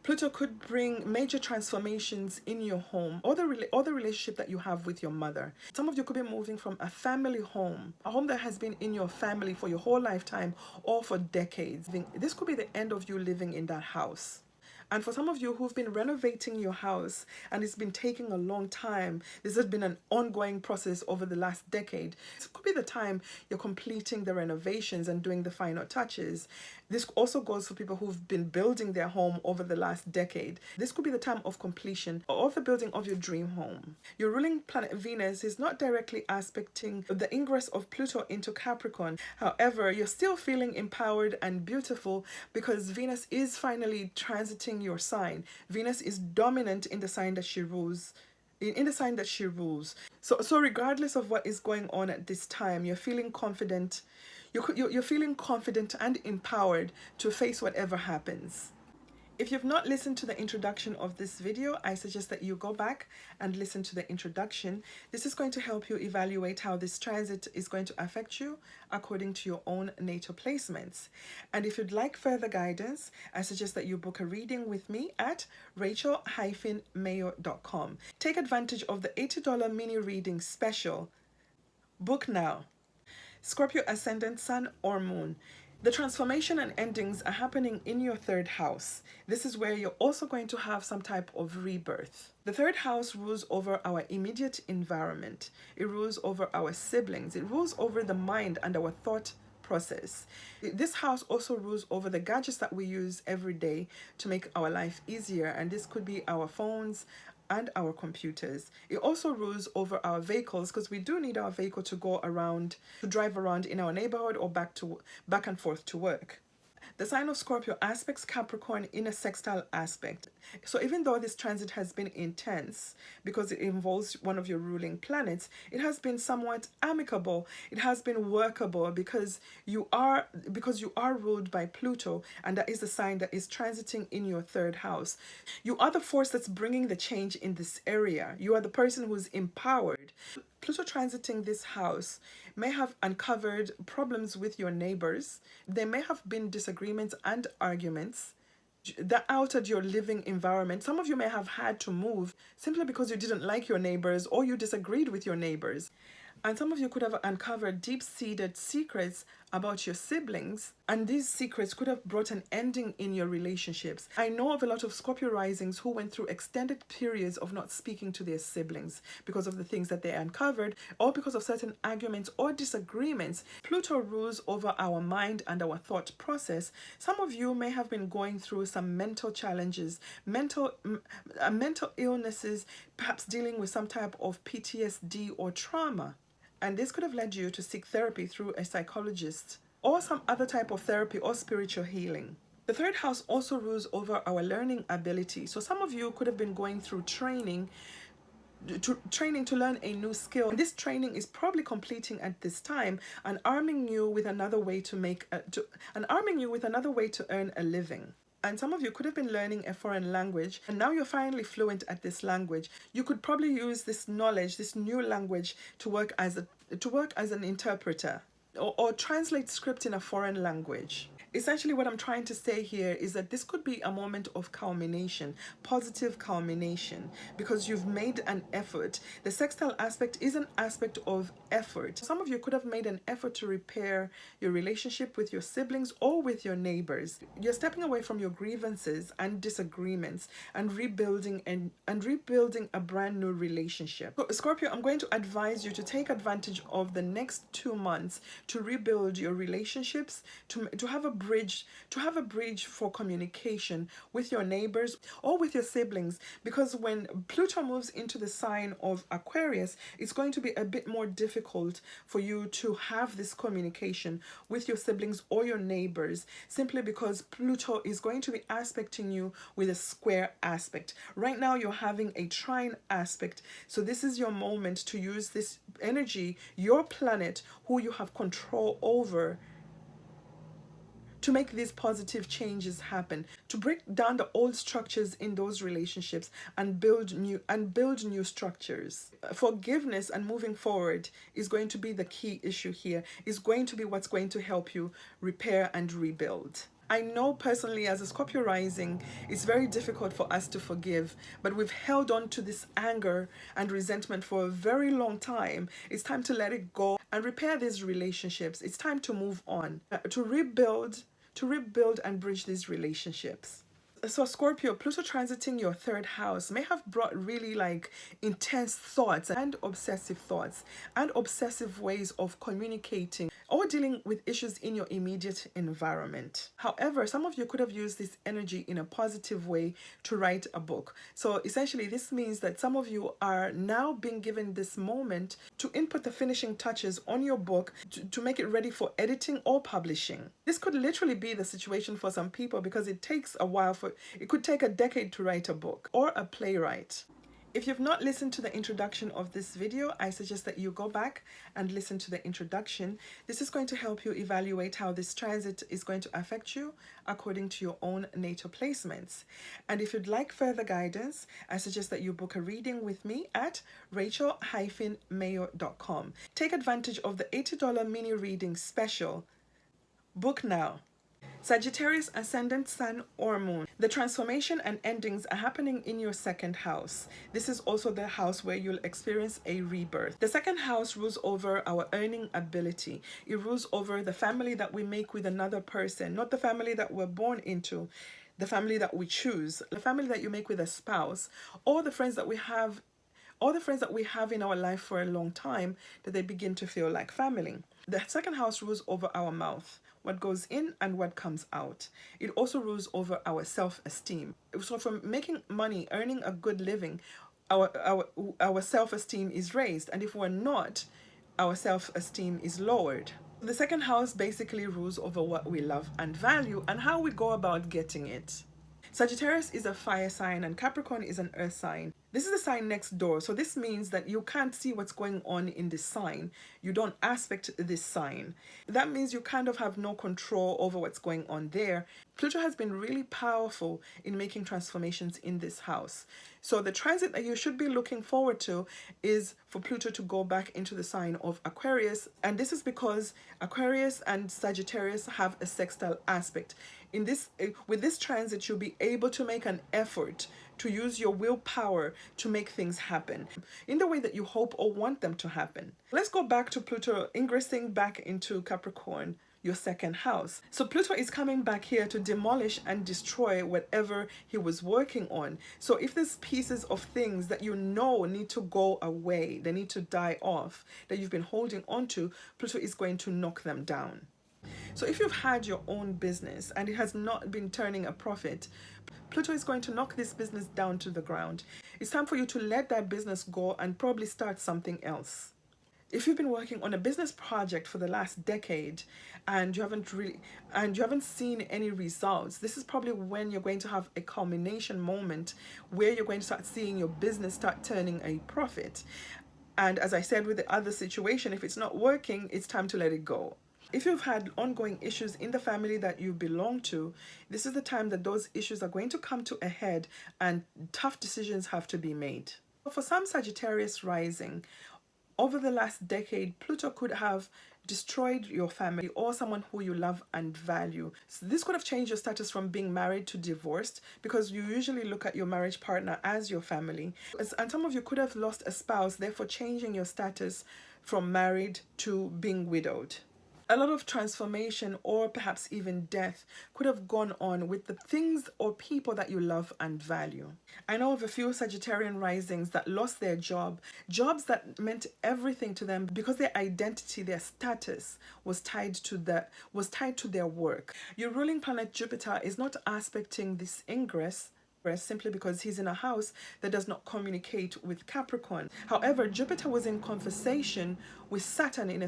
[SPEAKER 1] Pluto could bring major transformations in your home or the relationship that you have with your mother. Some of you could be moving from a family home, a home that has been in your family for your whole lifetime or for decades. This could be the end of you living in that house. And for some of you who've been renovating your house and it's been taking a long time, this has been an ongoing process over the last decade. This could be the time you're completing the renovations and doing the final touches. This also goes for people who've been building their home over the last decade. This could be the time of completion of the building of your dream home. Your ruling planet Venus is not directly aspecting the ingress of Pluto into Capricorn. However, you're still feeling empowered and beautiful because Venus is finally transiting your sign. Venus is dominant in the sign that she rules. In the sign that she rules. So regardless of what is going on at this time, you're feeling confident. You're feeling confident and empowered to face whatever happens. If you've not listened to the introduction of this video, I suggest that you go back and listen to the introduction. This is going to help you evaluate how this transit is going to affect you according to your own natal placements. And if you'd like further guidance, I suggest that you book a reading with me at rachel-mayo.com. Take advantage of the $80 mini reading special. Book now. Scorpio ascendant, sun or moon. The transformation and endings are happening in your third house. This is where you're also going to have some type of rebirth. The third house rules over our immediate environment. It rules over our siblings. It rules over the mind and our thought process. This house also rules over the gadgets that we use every day to make our life easier. And this could be our phones and our computers. It also rules over our vehicles because we do need our vehicle to go around, to drive around in our neighborhood or back and forth to work. The sign of Scorpio aspects Capricorn in a sextile aspect. So even though this transit has been intense because it involves one of your ruling planets, it has been somewhat amicable. It has been workable because you are ruled by Pluto, and that is the sign that is transiting in your third house. You are the force that's bringing the change in this area. You are the person who's empowered. Pluto transiting this house may have uncovered problems with your neighbors. There may have been disagreements and arguments that altered your living environment. Some of you may have had to move simply because you didn't like your neighbors or you disagreed with your neighbors. And some of you could have uncovered deep-seated secrets about your siblings, and these secrets could have brought an ending in your relationships. I know of a lot of Scorpio risings who went through extended periods of not speaking to their siblings because of the things that they uncovered or because of certain arguments or disagreements. Pluto rules over our mind and our thought process. Some of you may have been going through some mental challenges, mental illnesses, perhaps dealing with some type of PTSD or trauma. And this could have led you to seek therapy through a psychologist or some other type of therapy or spiritual healing. The third house also rules over our learning ability. So some of you could have been going through training to learn a new skill. And this training is probably completing at this time and arming you with another way to earn a living. And some of you could have been learning a foreign language, and now you're finally fluent at this language. You could probably use this knowledge, this new language, to work as an interpreter or translate script in a foreign language. Essentially, what I'm trying to say here is that this could be a moment of culmination, positive culmination, because you've made an effort. The sextile aspect is an aspect of effort. Some of you could have made an effort to repair your relationship with your siblings or with your neighbors. You're stepping away from your grievances and disagreements and rebuilding a brand new relationship. So, Scorpio, I'm going to advise you to take advantage of the next 2 months to rebuild your relationships, to have a a bridge for communication with your neighbors or with your siblings, because when Pluto moves into the sign of Aquarius, it's going to be a bit more difficult for you to have this communication with your siblings or your neighbors, simply because Pluto is going to be aspecting you with a square aspect. Right now you're having a trine aspect, so this is your moment to use this energy, your planet, who you have control over, to make these positive changes happen, to break down the old structures in those relationships and build new structures. Forgiveness and moving forward is going to be the key issue here, is going to be what's going to help you repair and rebuild. I know personally, as a Scorpio rising, it's very difficult for us to forgive, but we've held on to this anger and resentment for a very long time. It's time to let it go and repair these relationships. It's time to move on, to rebuild and bridge these relationships. So Scorpio, Pluto transiting your third house may have brought really like intense thoughts and obsessive ways of communicating or dealing with issues in your immediate environment. However, some of you could have used this energy in a positive way to write a book. So essentially this means that some of you are now being given this moment to input the finishing touches on your book to make it ready for editing or publishing. This could literally be the situation for some people, because it takes a while it could take a decade to write a book or a playwright. If you've not listened to the introduction of this video, I suggest that you go back and listen to the introduction. This is going to help you evaluate how this transit is going to affect you according to your own natal placements. And if you'd like further guidance, I suggest that you book a reading with me at rachel-mayo.com. Take advantage of the $80 mini reading special. Book now. Sagittarius, ascendant, sun or moon. The transformation and endings are happening in your second house. This is also the house where you'll experience a rebirth. The second house rules over our earning ability. It rules over the family that we make with another person, not the family that we're born into, the family that we choose, the family that you make with a spouse, or the friends that we have in our life for a long time, that they begin to feel like family. The second house rules over our mouth, what goes in and what comes out. It also rules over our self-esteem. So from making money, earning a good living, our self-esteem is raised, and if we're not, our self-esteem is lowered. The second house basically rules over what we love and value and how we go about getting it. Sagittarius is a fire sign and Capricorn is an earth sign. This is the sign next door, so this means that you can't see what's going on in this sign. You don't aspect this sign. That means you kind of have no control over what's going on there. Pluto has been really powerful in making transformations in this house. So the transit that you should be looking forward to is for Pluto to go back into the sign of Aquarius. And this is because Aquarius and Sagittarius have a sextile aspect. With this transit, you'll be able to make an effort to use your willpower to make things happen in the way that you hope or want them to happen. Let's go back to Pluto ingressing back into Capricorn, your second house. So Pluto is coming back here to demolish and destroy whatever he was working on. So if there's pieces of things that you know need to go away, they need to die off, that you've been holding on to, Pluto is going to knock them down. So if you've had your own business and it has not been turning a profit, Pluto is going to knock this business down to the ground. It's time for you to let that business go and probably start something else. If you've been working on a business project for the last decade and you haven't seen any results, this is probably when you're going to have a culmination moment where you're going to start seeing your business start turning a profit. And as I said with the other situation, if it's not working, it's time to let it go. If you've had ongoing issues in the family that you belong to, this is the time that those issues are going to come to a head and tough decisions have to be made. For some Sagittarius rising, over the last decade, Pluto could have destroyed your family or someone who you love and value. So this could have changed your status from being married to divorced, because you usually look at your marriage partner as your family. And some of you could have lost a spouse, therefore changing your status from married to being widowed. A lot of transformation or perhaps even death could have gone on with the things or people that you love and value. I know of a few Sagittarian risings that lost their jobs that meant everything to them because their identity, their status was tied to their work. Your ruling planet Jupiter is not aspecting this ingress simply because he's in a house that does not communicate with Capricorn. However, Jupiter was in conversation with Saturn in a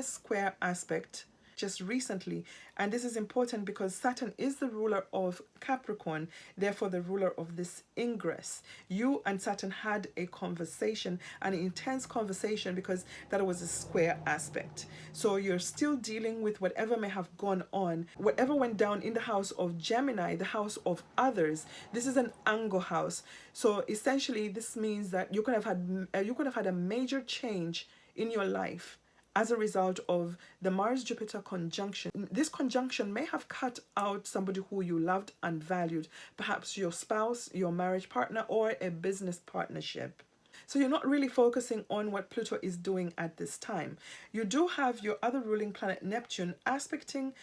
[SPEAKER 1] square aspect just recently, and this is important because Saturn is the ruler of Capricorn, therefore the ruler of this ingress. You and Saturn had a conversation, an intense conversation, because that was a square aspect. So you're still dealing with whatever may have gone on, whatever went down in the house of Gemini, the house of others. This is an angle house, so essentially this means that you could have had a major change in your life as a result of the Mars-Jupiter conjunction. This conjunction may have cut out somebody who you loved and valued, perhaps your spouse, your marriage partner, or a business partnership. So you're not really focusing on what Pluto is doing at this time. You do have your other ruling planet Neptune aspecting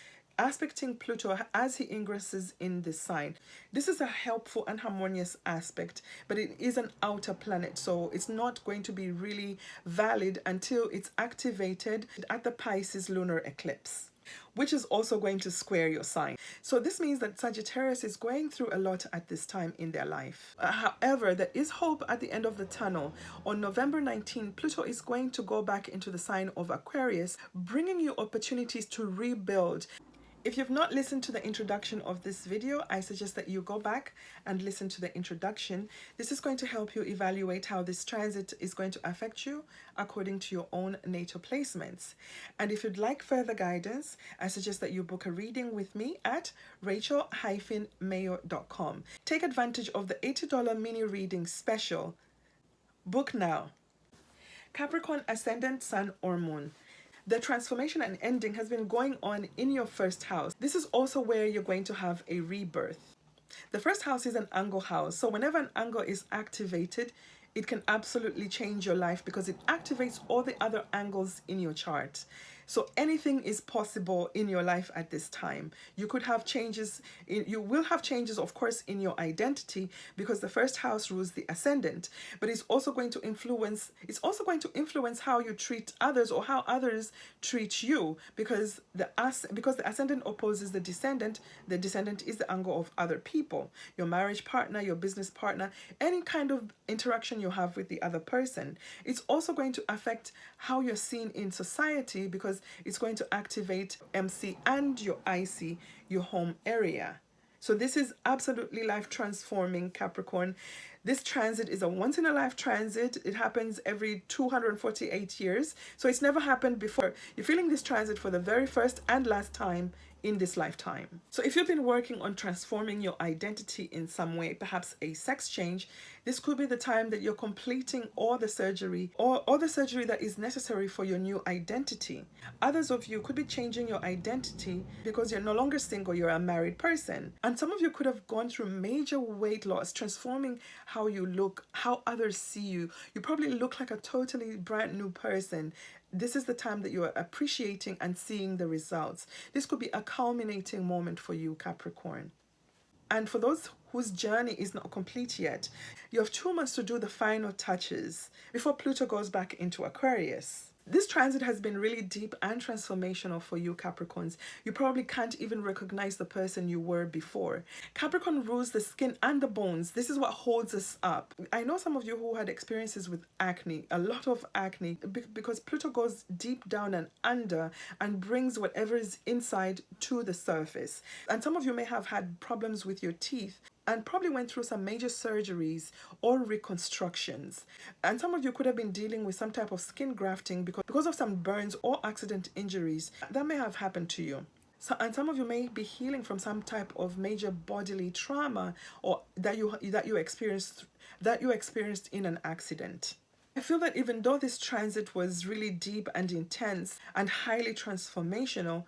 [SPEAKER 1] Pluto as he ingresses in this sign. This is a helpful and harmonious aspect, but it is an outer planet, so it's not going to be really valid until it's activated at the Pisces lunar eclipse, which is also going to square your sign. So this means that Sagittarius is going through a lot at this time in their life. However, there is hope at the end of the tunnel. On November 19, Pluto is going to go back into the sign of Aquarius, bringing you opportunities to rebuild. If you've not listened to the introduction of this video, I suggest that you go back and listen to the introduction. This is going to help you evaluate how this transit is going to affect you according to your own natal placements. And if you'd like further guidance, I suggest that you book a reading with me at rachel-mayo.com. Take advantage of the $80 mini reading special. Book now. Capricorn ascendant, sun or moon. The transformation and ending has been going on in your first house. This is also where you're going to have a rebirth. The first house is an angle house. So whenever an angle is activated, it can absolutely change your life because it activates all the other angles in your chart. So anything is possible in your life at this time. You will have changes, of course, in your identity because the first house rules the ascendant, but it's also going to influence how you treat others or how others treat you, because the ascendant opposes the descendant is the angle of other people, your marriage partner, your business partner, any kind of interaction you have with the other person. It's also going to affect how you're seen in society because it's going to activate MC and your IC, your home area. So this is absolutely life transforming, Capricorn. This transit is a once in a life transit. It happens every 248 years. So it's never happened before. You're feeling this transit for the very first and last time in this lifetime. So if you've been working on transforming your identity in some way, perhaps a sex change, this could be the time that you're completing all the surgery that is necessary for your new identity. Others of you could be changing your identity because you're no longer single, you're a married person. And some of you could have gone through major weight loss, transforming how you look, how others see you. You probably look like a totally brand new person. This is the time that you are appreciating and seeing the results. This could be a culminating moment for you, Capricorn. And for those whose journey is not complete yet, you have 2 months to do the final touches before Pluto goes back into Aquarius. This transit has been really deep and transformational for you, Capricorns. You probably can't even recognize the person you were before. Capricorn rules the skin and the bones. This is what holds us up. I know some of you who had experiences with acne, a lot of acne, because Pluto goes deep down and under and brings whatever is inside to the surface. And some of you may have had problems with your teeth and probably went through some major surgeries or reconstructions. And some of you could have been dealing with some type of skin grafting because of some burns or accident injuries that may have happened to you. And some of you may be healing from some type of major bodily trauma or that you experienced in an accident. I feel that even though this transit was really deep and intense and highly transformational,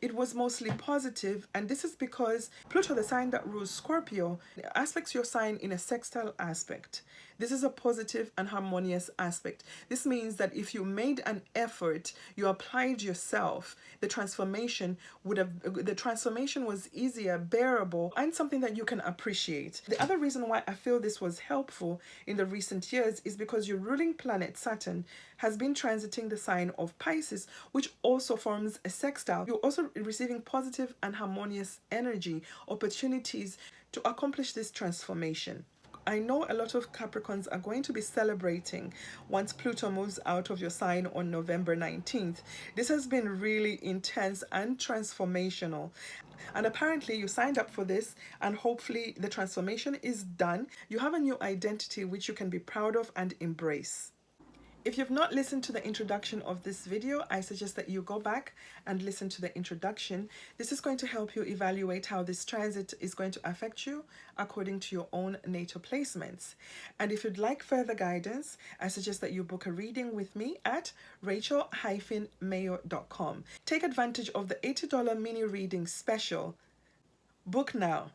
[SPEAKER 1] it was mostly positive, and this is because Pluto, the sign that rules Scorpio, aspects your sign in a sextile aspect. This is a positive and harmonious aspect. This means that if you made an effort, you applied yourself, the transformation was easier, bearable, and something that you can appreciate. The other reason why I feel this was helpful in the recent years is because your ruling planet Saturn has been transiting the sign of Pisces, which also forms a sextile. You're also receiving positive and harmonious energy, opportunities to accomplish this transformation. I know a lot of Capricorns are going to be celebrating once Pluto moves out of your sign on November 19th. This has been really intense and transformational. And apparently you signed up for this, and hopefully the transformation is done. You have a new identity which you can be proud of and embrace. If you've not listened to the introduction of this video, I suggest that you go back and listen to the introduction. This is going to help you evaluate how this transit is going to affect you according to your own natal placements. And if you'd like further guidance, I suggest that you book a reading with me at rachel-mayo.com. Take advantage of the $80 mini reading special. Book now.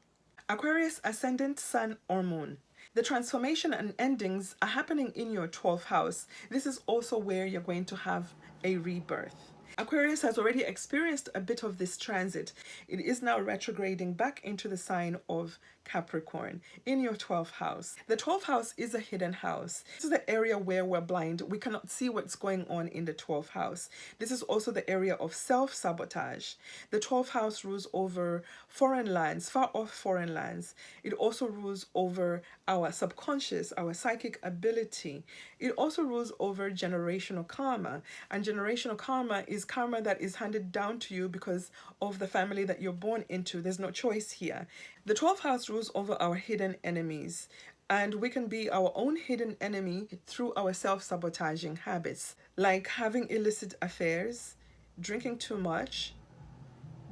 [SPEAKER 1] Aquarius, ascendant, sun or moon. The transformation and endings are happening in your 12th house. This is also where you're going to have a rebirth. Aquarius has already experienced a bit of this transit. It is now retrograding back into the sign of Capricorn in your 12th house. The 12th house is a hidden house. This is the area where we're blind. We cannot see what's going on in the 12th house. This is also the area of self-sabotage. The 12th house rules over foreign lands, far off foreign lands. It also rules over our subconscious, our psychic ability. It also rules over generational karma. And generational karma is karma that is handed down to you because of the family that you're born into. There's no choice here. The 12th house rules over our hidden enemies, and we can be our own hidden enemy through our self-sabotaging habits, like having illicit affairs, drinking too much,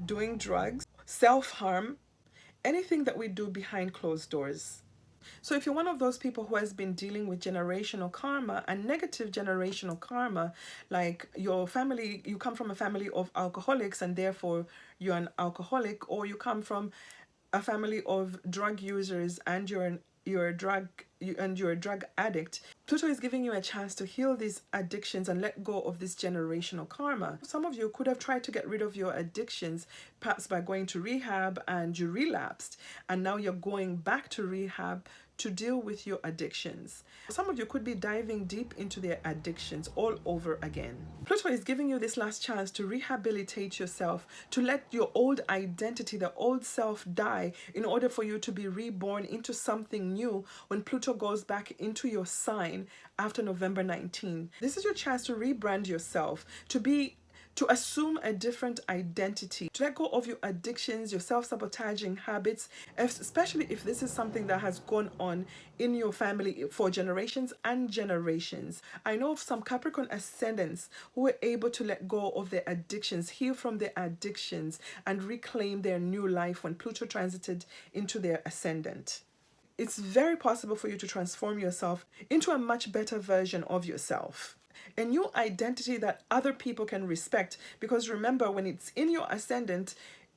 [SPEAKER 1] doing drugs, self-harm, anything that we do behind closed doors. So if you're one of those people who has been dealing with generational karma and negative generational karma, like your family, you come from a family of alcoholics and therefore you're an alcoholic, or you come from a family of drug users and you're a drug addict, Pluto is giving you a chance to heal these addictions and let go of this generational karma. Some of you could have tried to get rid of your addictions, perhaps by going to rehab, and you relapsed, and now you're going back to rehab to deal with your addictions. Some of you could be diving deep into their addictions all over again. Pluto is giving you this last chance to rehabilitate yourself, to let your old identity, the old self, die in order for you to be reborn into something new when Pluto goes back into your sign after November 19. This is your chance to rebrand yourself, to assume a different identity, to let go of your addictions, your self-sabotaging habits, especially if this is something that has gone on in your family for generations and generations. I know of some Capricorn ascendants who were able to let go of their addictions, heal from their addictions, and reclaim their new life when Pluto transited into their ascendant. It's very possible for you to transform yourself into a much better version of yourself. A new identity that other people can respect, because remember, when it's in your ascendant,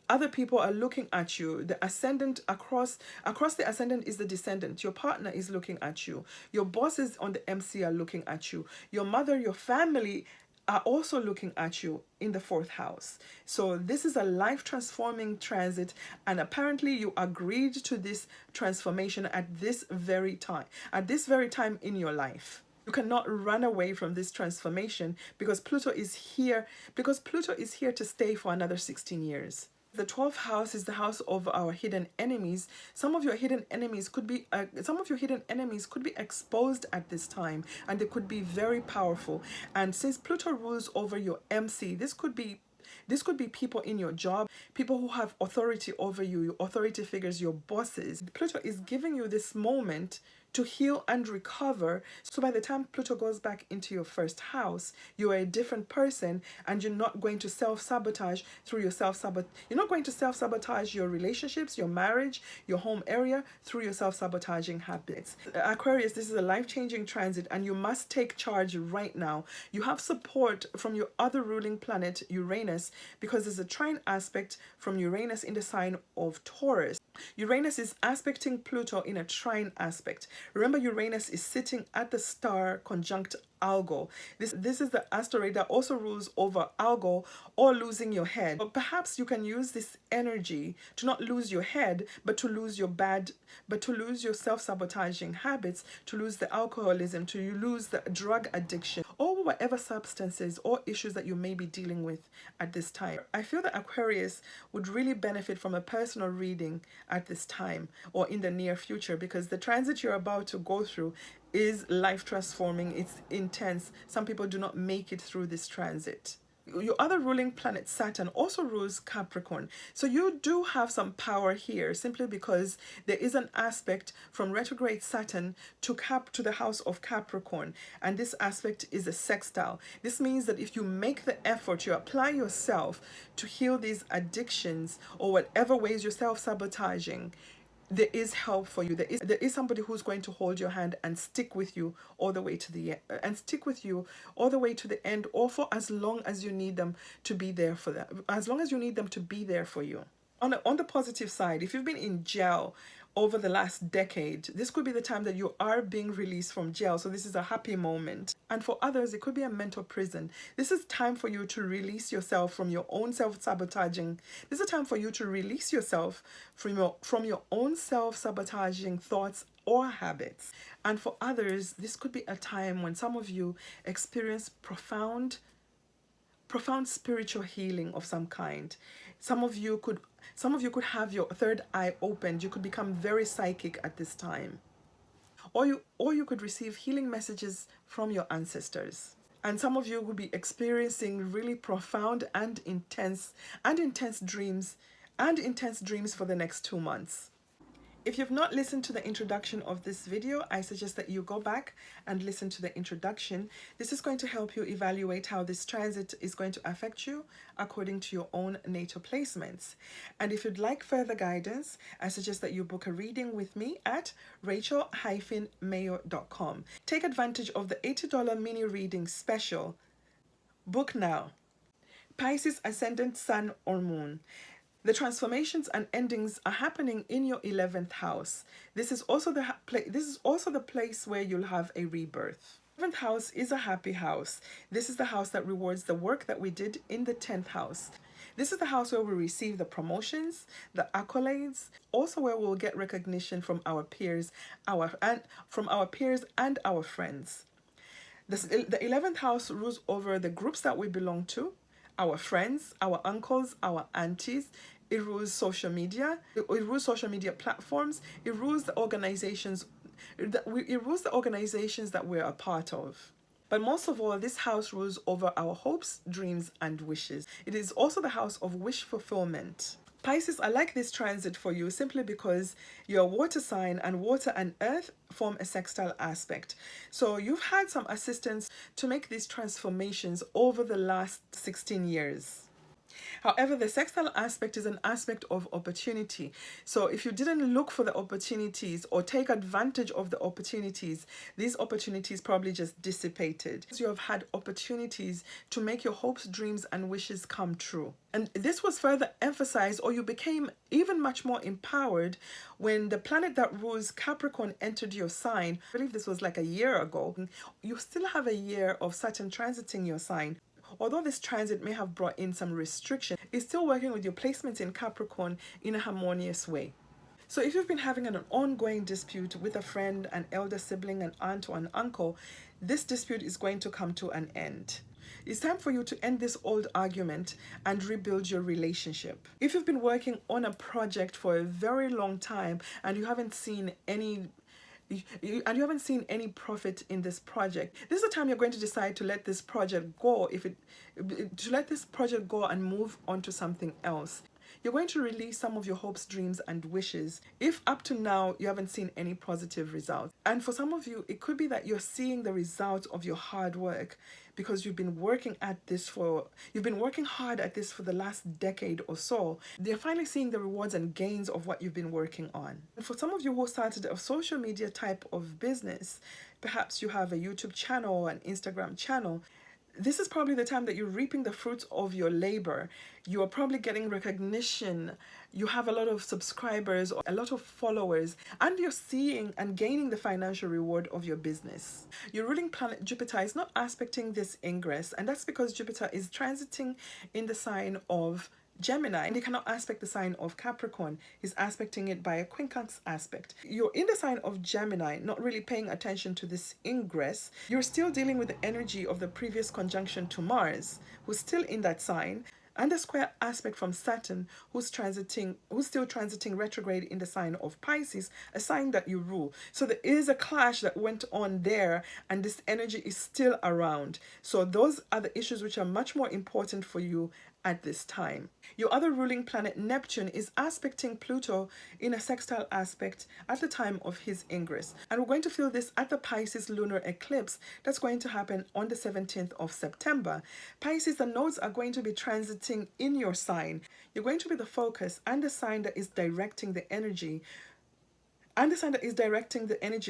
[SPEAKER 1] other people are looking at you. The ascendant across the ascendant is the descendant. Your partner is looking at you. Your bosses on the MC are looking at you. Your mother, your family are also looking at you in the 4th house. So this is a life transforming transit, and apparently you agreed to this transformation at this very time in your life. You cannot run away from this transformation because Pluto is here to stay for another 16 years. The 12th house is the house of our hidden enemies. Some of your hidden enemies could be exposed at this time, and they could be very powerful. And since Pluto rules over your MC, this could be people in your job, people who have authority over you, your authority figures, your bosses. Pluto is giving you this moment to heal and recover. So by the time Pluto goes back into your first house, you are a different person, and you're not going to self-sabotage through your you're not going to self-sabotage your relationships, your marriage, your home area through your self-sabotaging habits. Aquarius, this is a life-changing transit, and you must take charge right now. You have support from your other ruling planet, Uranus, because there's a trine aspect from Uranus in the sign of Taurus. Uranus is aspecting Pluto in a trine aspect. Remember, Uranus is sitting at the star conjunct Algol. This is the asteroid that also rules over Algol, or losing your head. But perhaps you can use this energy to not lose your head, but to lose your self-sabotaging habits, to lose the alcoholism, to lose the drug addiction, or whatever substances or issues that you may be dealing with at this time. I feel that Aquarius would really benefit from a personal reading at this time or in the near future, because the transit you're about to go through is life transforming. It's intense. Some people do not make it through this transit. Your other ruling planet, Saturn, also rules Capricorn. So you do have some power here, simply because there is an aspect from retrograde Saturn to the house of Capricorn. And this aspect is a sextile. This means that if you make the effort, you apply yourself to heal these addictions or whatever ways you're self-sabotaging, there is help for you. There is somebody who's going to hold your hand and stick with you all the way to the end, or for as long as you need them to be there for them. As long as you need them to be there for you. On the positive side, if you've been in jail over the last decade, this could be the time that you are being released from jail. So this is a happy moment. And for others, it could be a mental prison. This is time for you to release yourself from your own self-sabotaging. This is a time for you to release yourself from your own self-sabotaging thoughts or habits. And for others, this could be a time when some of you experience profound spiritual healing of some kind. Some of you could have your third eye opened. You could become very psychic at this time. Or you could receive healing messages from your ancestors. And some of you will be experiencing really profound and intense dreams for the next 2 months. If you've not listened to the introduction of this video, I suggest that you go back and listen to the introduction. This is going to help you evaluate how this transit is going to affect you according to your own natal placements. And if you'd like further guidance, I suggest that you book a reading with me at rachel-mayo.com. Take advantage of the $80 mini reading special. Book now. Pisces, ascendant, sun or moon. The transformations and endings are happening in your 11th house. This is also the place where you'll have a rebirth. 11th house is a happy house. This is the house that rewards the work that we did in the 10th house. This is the house where we receive the promotions, the accolades, also where we'll get recognition from our peers, and our friends. The 11th house rules over the groups that we belong to, our friends, our uncles, our aunties. It rules social media. It rules social media platforms. It rules the organizations. It rules the organizations that we're a part of. But most of all, this house rules over our hopes, dreams, and wishes. It is also the house of wish fulfillment. Pisces, I like this transit for you simply because you're a water sign, and water and earth form a sextile aspect. So you've had some assistance to make these transformations over the last 16 years. However, the sextile aspect is an aspect of opportunity. So if you didn't look for the opportunities or take advantage of the opportunities, these opportunities probably just dissipated. So you have had opportunities to make your hopes, dreams, and wishes come true. And this was further emphasized, or you became even much more empowered, when the planet that rules Capricorn entered your sign. I believe this was like a year ago. You still have a year of Saturn transiting your sign. Although this transit may have brought in some restriction, it's still working with your placements in Capricorn in a harmonious way. So if you've been having an ongoing dispute with a friend, an elder sibling, an aunt, or an uncle, this dispute is going to come to an end. It's time for you to end this old argument and rebuild your relationship. If you've been working on a project for a very long time and you haven't seen any profit in this project, this is the time you're going to decide to let this project go. To let this project go and move on to something else. You're going to release some of your hopes, dreams, and wishes if up to now you haven't seen any positive results. And for some of you, it could be that you're seeing the results of your hard work because you've been working hard at this for the last decade or so. They're finally seeing the rewards and gains of what you've been working on. And for some of you who started a social media type of business, perhaps you have a YouTube channel, an Instagram channel, this is probably the time that you're reaping the fruits of your labor. You are probably getting recognition. You have a lot of subscribers or a lot of followers, and you're seeing and gaining the financial reward of your business. Your ruling planet Jupiter is not aspecting this ingress, and that's because Jupiter is transiting in the sign of Gemini, and he cannot aspect the sign of Capricorn. He's aspecting it by a quincunx aspect. You're in the sign of Gemini, not really paying attention to this ingress. You're still dealing with the energy of the previous conjunction to Mars, who's still in that sign, and the square aspect from Saturn, who's still transiting retrograde in the sign of Pisces, a sign that you rule. So there is a clash that went on there, and this energy is still around. So those are the issues which are much more important for you at this time. Your other ruling planet Neptune is aspecting Pluto in a sextile aspect at the time of his ingress, and we're going to feel this at the Pisces lunar eclipse that's going to happen on the 17th of September. Pisces, the nodes are going to be transiting in your sign. You're going to be the focus and the sign that is directing the energy,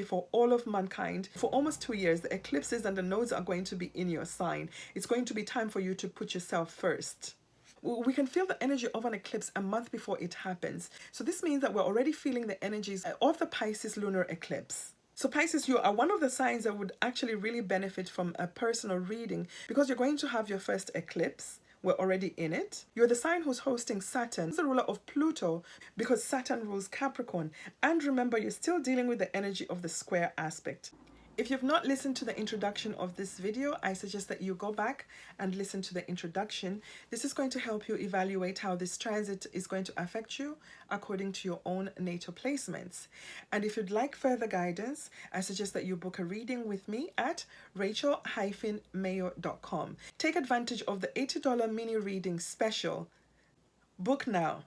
[SPEAKER 1] for all of mankind. For almost 2 years, the eclipses and the nodes are going to be in your sign. It's going to be time for you to put yourself first. We can feel the energy of an eclipse a month before it happens. So this means that we're already feeling the energies of the Pisces lunar eclipse. So Pisces, you are one of the signs that would actually really benefit from a personal reading, because you're going to have your first eclipse. We're already in it. You're the sign who's hosting Saturn, the ruler of Pluto, because Saturn rules Capricorn. And remember, you're still dealing with the energy of the square aspect. If you've not listened to the introduction of this video, I suggest that you go back and listen to the introduction. This is going to help you evaluate how this transit is going to affect you according to your own natal placements. And if you'd like further guidance, I suggest that you book a reading with me at rachel-mayo.com. Take advantage of the $80 mini reading special. Book now.